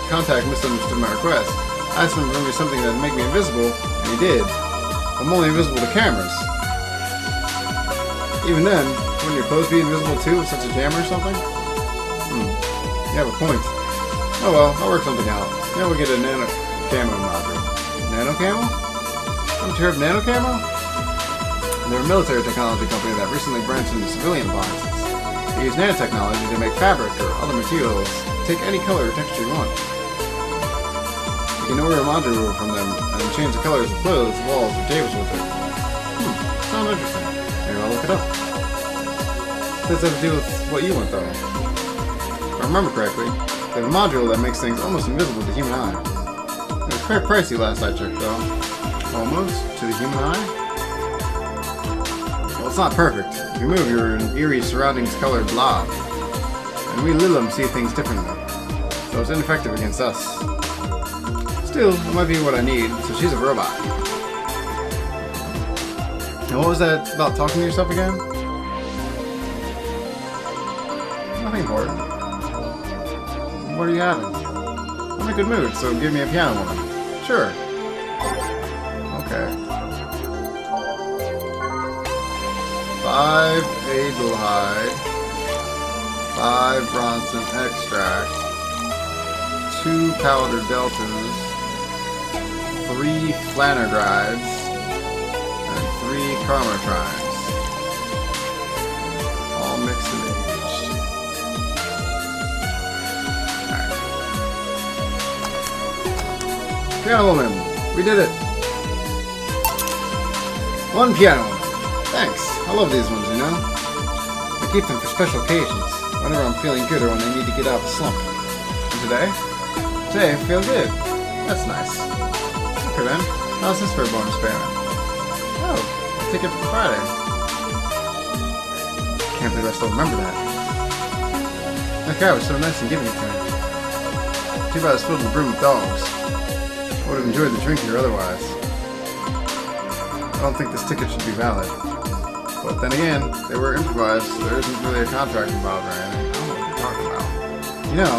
contact misunderstood my request. I asked him to bring me something that would make me invisible, and he did. I'm only invisible to cameras. Even then, wouldn't your clothes be invisible too with such a jammer or something? You have a point. Oh well, I'll work something out. Maybe we'll get a nano camo module. Nano camo? Haven't you heard of nano camo? They're a military technology company that recently branched into civilian appliances. They use nanotechnology to make fabric or other materials take any color or texture you want. You can order a module from them and change the colors of clothes, walls, or tables with it. Sounds interesting. Maybe I'll look it up. What does that have to do with what you want, though? If I remember correctly, they have a module that makes things almost invisible to the human eye. It was quite pricey last I checked, though. Almost to the human eye? Well, it's not perfect. If you move, you're an eerie surroundings colored blob. And we Lilim see things differently. So it's ineffective against us. Still, it might be what I need, so she's a robot. And what was that about talking to yourself again? Nothing important. What are you having? I'm in a good mood, so give me a piano woman. Sure. Okay. 5 Adelheid, 5 Bronson extract, 2 powder deltas, 3 flanerdrides, and 3 carmotrines. All mixed and aged. Alright. Piano woman, we did it! 1 piano woman. Thanks. I love these ones, you know? I keep them for special occasions, whenever I'm feeling good or when I need to get out of the slump. And today? Today, I feel good. That's nice. Okay then, how's this for a bonus payment? Oh, a ticket for Friday. Can't believe I still remember that. That guy was so nice in giving it to me. Too bad it's filled with a broom of dogs. I would have enjoyed the drink here otherwise. I don't think this ticket should be valid. But then again, they were improvised, so there isn't really a contract involved or anything. I don't know what you're talking about. You know,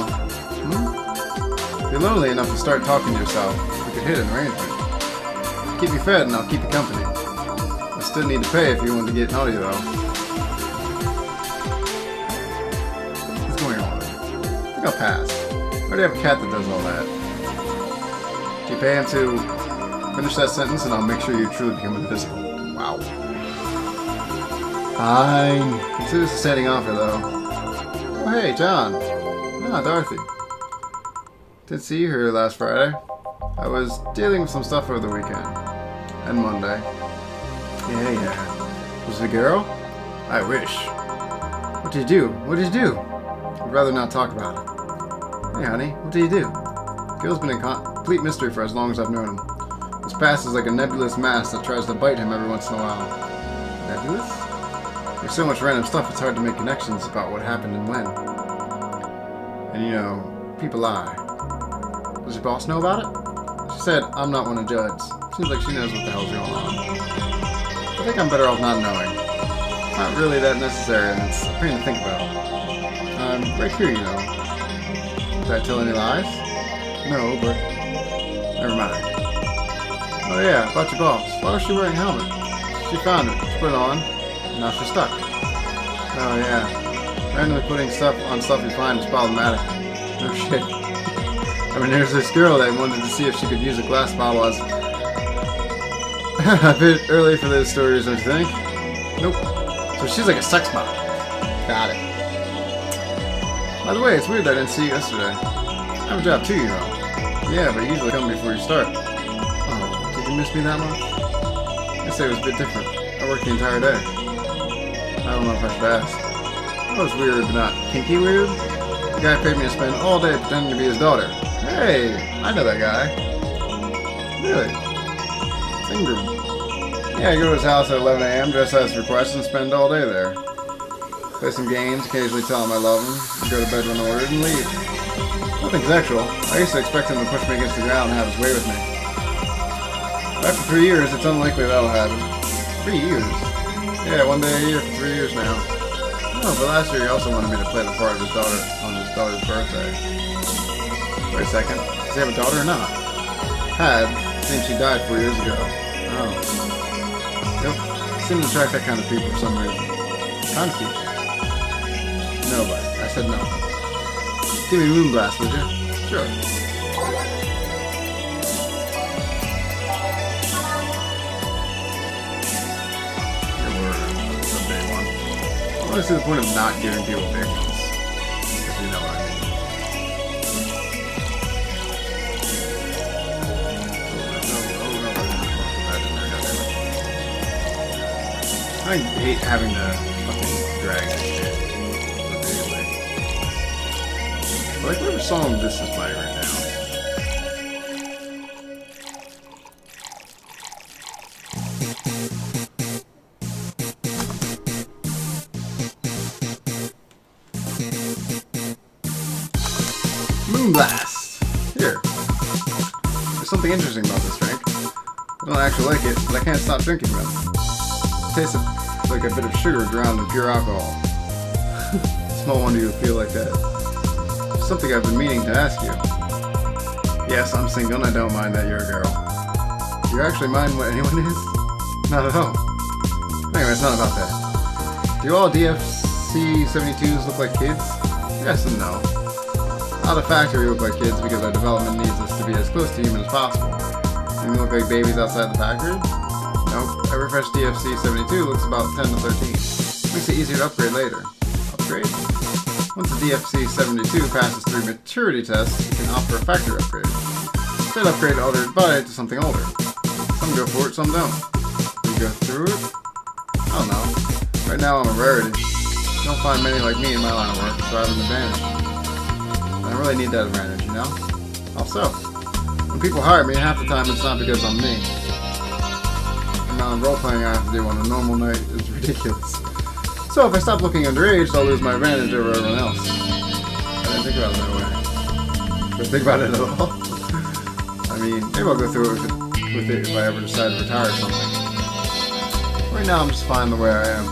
if you're lonely enough to start talking to yourself, we could hit an arrangement. Keep you fed and I'll keep you company. I still need to pay if you want to get naughty though. What's going on? I think I'll pass. I already have a cat that does all that. Do you pay him to finish that sentence and I'll make sure you truly become invisible. Wow. Fine. Consider this a setting offer, though. Oh, hey, John. Ah, Dorothy. Didn't see you here last Friday. I was dealing with some stuff over the weekend. And Monday. Yeah. Was it a girl? I wish. What did you do? What did you do? I'd rather not talk about it. Hey, honey. What did you do? Gil's been a complete mystery for as long as I've known him. His past is like a nebulous mass that tries to bite him every once in a while. Nebulous? There's so much random stuff it's hard to make connections about what happened and when. And you know, people lie. Does your boss know about it? She said, I'm not one to judge. Seems like she knows what the hell's going on. I think I'm better off not knowing. It's not really that necessary, and it's a pain to think about. I'm right here, you know. Did I tell any lies? No, but never mind. Oh yeah, about your boss. Why was she wearing a helmet? She found it, she put it on, and now she's stuck. Oh yeah. Randomly putting stuff on stuff you find is problematic. No shit. I mean, there's this girl that wanted to see if she could use a glass bottle as a bit early for those stories, don't you think? Nope. So she's like a sex bot. Got it. By the way, it's weird that I didn't see you yesterday. I have a job too, you know. Yeah, but you usually come before you start. Oh, did you miss me that much? I guess it was a bit different. I worked the entire day. I don't know if I should ask. That was weird, but not kinky weird. The guy paid me to spend all day pretending to be his daughter. Hey, I know that guy. Really? Ingram. Yeah, I go to his house at 11 a.m., dress as requested, and spend all day there. Play some games, occasionally tell him I love him, go to bed when ordered, and leave. Nothing sexual. I used to expect him to push me against the ground and have his way with me. After 3 years, it's unlikely that'll happen. 3 years? Yeah, 1 day a year for 3 years now. Oh, but last year he also wanted me to play the part of his daughter on his daughter's birthday. Wait a second. Does he have a daughter or not? Had. I think she died 4 years ago. Oh. Yep. Seem to attract that kind of people for some reason. Kind of people. Nobody. I said no. Give me Moonblast, would you? Sure. A big one. I want to see the point of not giving people big ones. If you know what I mean. I hate having to fucking drag this shit repeatedly. I like whatever song this is playing right now. Moonblast! Here. There's something interesting about this drink. I don't actually like it, but I can't stop drinking them. It tastes like a bit of sugar drowned in pure alcohol. Small wonder you would feel like that. Something I've been meaning to ask you. Yes, I'm single and I don't mind that you're a girl. Do you actually mind what anyone is? Not at all. Anyway, it's not about that. Do all DFC-72s look like kids? Yes and no. Out of factory look like kids because our development needs us to be as close to human as possible. Do they look like babies outside the factory? Nope. Every fresh DFC-72 looks about 10 to 13. Makes it easier to upgrade later. Upgrade? Once the DFC-72 passes through maturity tests, you can opt for a factory upgrade. Instead upgrade to alter your body to something older. Some go for it, some don't. Do you go through it? I don't know. Right now I'm a rarity. You don't find many like me in my line of work, so I have an advantage. And I really need that advantage, you know? How so? When people hire me, half the time it's not because I'm me. The amount of role-playing I have to do on a normal night is ridiculous. So if I stop looking underage, I'll lose my advantage over everyone else. I didn't think about it that way. Did I think about it at all? I mean, maybe I'll go through it with it if I ever decide to retire or something. Right now I'm just fine the way I am.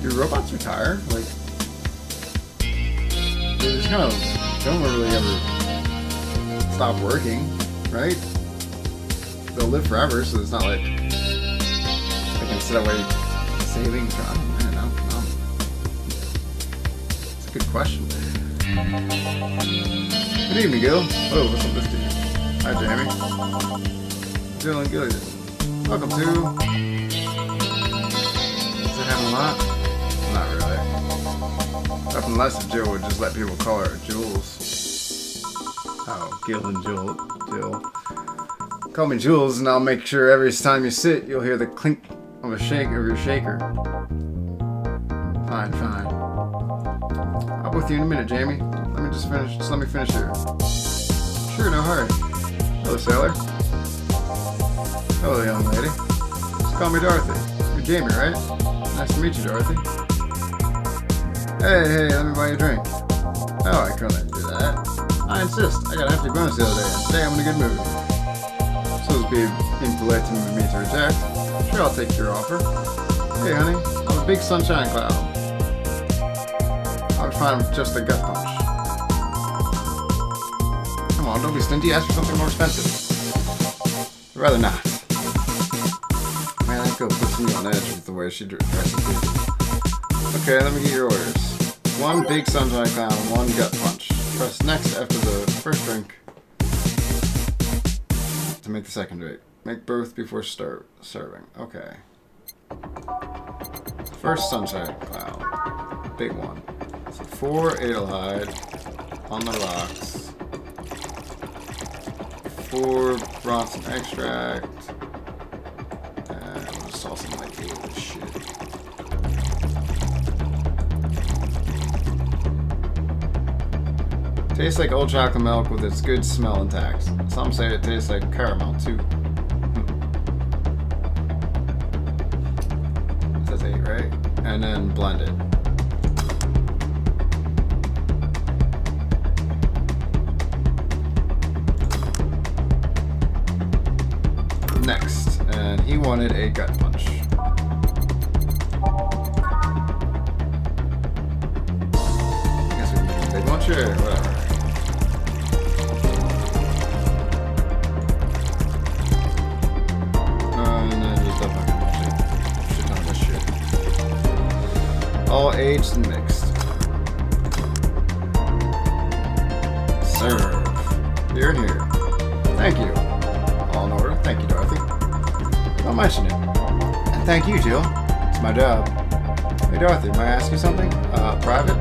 Do robots retire? Like, they just kind of don't really ever stop working, right? They'll live forever, so it's not like they can sit away savings. I don't know. It's a good question. Good evening, Gil. Oh, what's up, this dude? Hi, Jamie. Doing good. Welcome to... Does it happen a lot? Not really. Nothing less if Jill would just let people call her Jules. Oh, Gil and Jill. Call me Jules and I'll make sure every time you sit, you'll hear the clink of a shake of your shaker. Fine. I'll be with you in a minute, Jamie. Let me finish here. Sure, no hurry. Hello, sailor. Hello, young lady. Just call me Dorothy. You're Jamie, right? Nice to meet you, Dorothy. Hey, let me buy you a drink. Oh, I couldn't do that. I insist. I got a hefty bonus the other day, and today I'm in a good mood. So it's being impolite to me to reject. Sure, I'll take your offer. Hey, honey, I'm a big sunshine cloud. I would find just a gut punch. Come on, don't be stingy. Ask for something more expensive. I'd rather not. Man, that girl puts me on edge with the way she dresses people. Okay, let me get your orders. One big sunshine clown, one gut punch. Press next after the first drink to make the second drink. Make both before serving. Okay. First sunshine cloud. Big one. So 4 Adelheid on the rocks. 4 Bronson extract. And we'll just toss some like Ale shit. Tastes like old chocolate milk with its good smell intact. Some say it tastes like caramel too. That's 8, right? And then blend it. Next, and he wanted a gut punch. I guess we can make a big one, sure, whatever. And then just a fucking shit ton of this shit. All aged and mixed. Serve. Here and here. Thank you. All in order. Thank you, Dorothy. Don't mention it. And thank you, Jill. It's my job. Hey, Dorothy, may I ask you something? Private?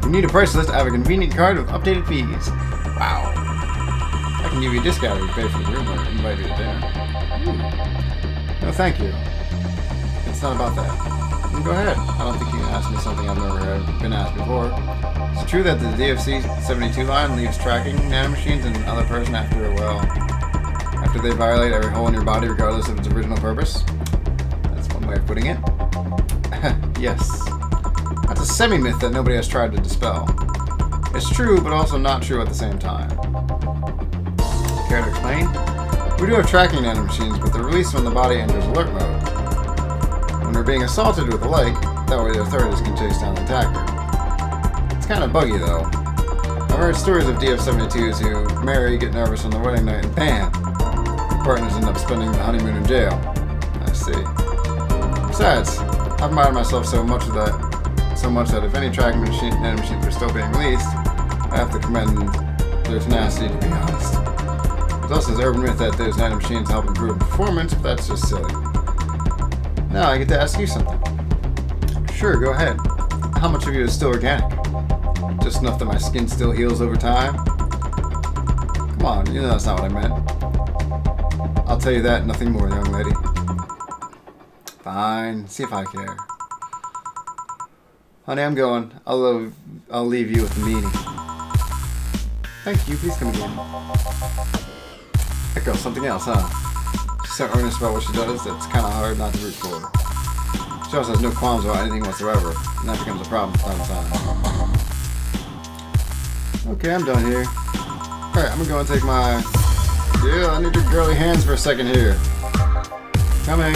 You need a price list. I have a convenient card with updated fees. Wow. I can give you a discount if you pay for the room or invite you to dinner. No, thank you. It's not about that. Then go ahead. I don't think you can ask me something I've never been asked before. Is it true that the DFC-72 line leaves tracking nanomachines in another person after they violate every hole in your body regardless of its original purpose? That's one way of putting it. Yes. That's a semi-myth that nobody has tried to dispel. It's true, but also not true at the same time. Care to explain? We do have tracking nanomachines, but they're released when the body enters alert mode. When they're being assaulted with the like, that way the authorities can chase down the attacker. It's kind of buggy, though. I've heard stories of DF-72s who marry, get nervous on the wedding night, and bam! Partners end up spending the honeymoon in jail. I see. Besides, I've admired myself so much that if any tracking nanomachines are still being released, I have to commend their tenacity, to be honest. There's also this urban myth that those nanomachines help improve performance, but that's just silly. Now I get to ask you something. Sure, go ahead. How much of you is still organic? Just enough that my skin still heals over time? Come on, you know that's not what I meant. I'll tell you that, nothing more, young lady. Fine, see if I care. Honey, I'm going. I'll leave you with the meaning. Thank you, please come again. That girl's something else, huh? She's so earnest about what she does that it's kind of hard not to root for her. She also has no qualms about anything whatsoever, and that becomes a problem from time to time. Okay, I'm done here. Alright, I'm gonna go and take my... Yeah, I need your girly hands for a second here. Coming.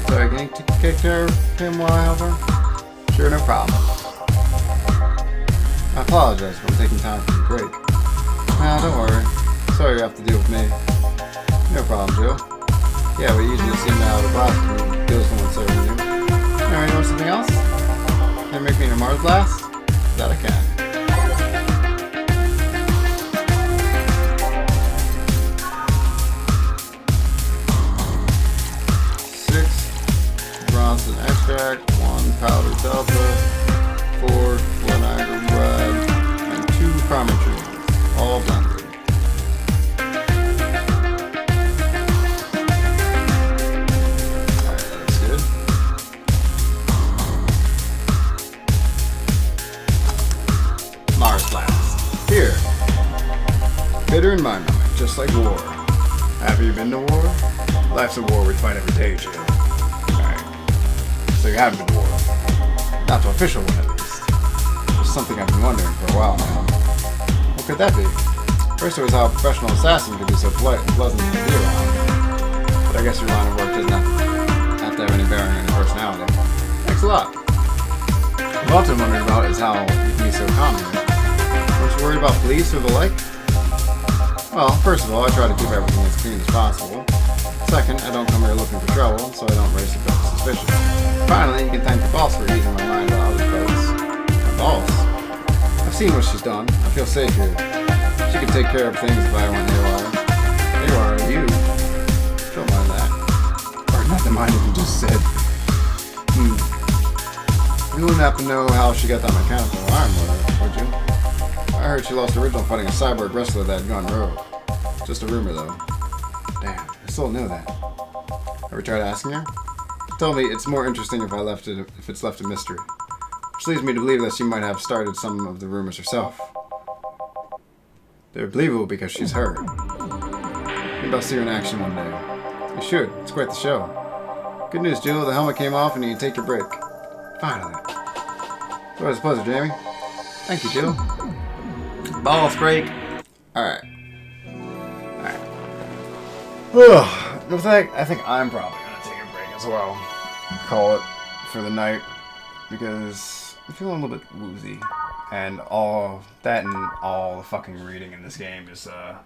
Sorry, can you take care of him while I help her? Sure, no problem. I apologize for taking time for your break. Nah, don't worry. Sorry you have to deal with me. No problem, Jill. Yeah, we usually seem to have a boss who deals with someone serving you. Alright, you want something else? Can you make me a Mars blast? That I can. Extract, 1 powder delta, 4 Flanagan red, and 2 Prometheus, all blended. Alright, that's good. Mars blast. Here. Bitter in my mind, just like war. Have you been to war? Life's a war we fight every day, Jill. So you haven't been to war. Not to official one, at least. Just something I've been wondering for a while now. What could that be? First it was how a professional assassin could be so polite and pleasant to be around. But I guess your line of work doesn't have to have any bearing on your personality. Thanks a lot. I've often wondered about is how you can be so calming. Aren't you worried about police or the like? Well, first of all, I try to keep everything as clean as possible. Second, I don't come here looking for trouble, so I don't raise suspicion. Finally, you can thank the boss for easing my mind about other folks. My boss? I've seen what she's done. I feel safe here. She can take care of things if I want haywire. Haywire, you? Don't mind that. Or not to mind what you just said. You wouldn't happen to know how she got that mechanical arm, would you? I heard she lost her original fighting a cyborg wrestler that had gone rogue. Just a rumor, though. Damn, I still know that. Ever tried asking her? She told me it's more interesting if it's left a mystery. Which leads me to believe that she might have started some of the rumors herself. They're believable because she's her. Maybe I'll see her in action one day. You should. It's quite the show. Good news, Jill. The helmet came off and you can take your break. Finally. It's always a pleasure, Jamie. Thank you, Jill. Balls break. Alright. With that, I think I'm probably going to take a break as well. Call it for the night. Because I'm feeling a little bit woozy. And all that and all the fucking reading in this game is a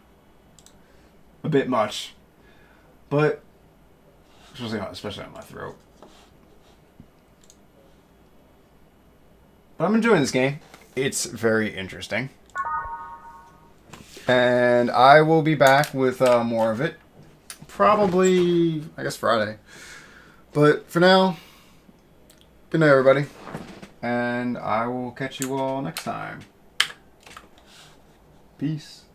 bit much. But, especially on my throat. But I'm enjoying this game. It's very interesting. And I will be back with more of it. Probably, I guess, Friday. But for now, good night, everybody. And I will catch you all next time. Peace.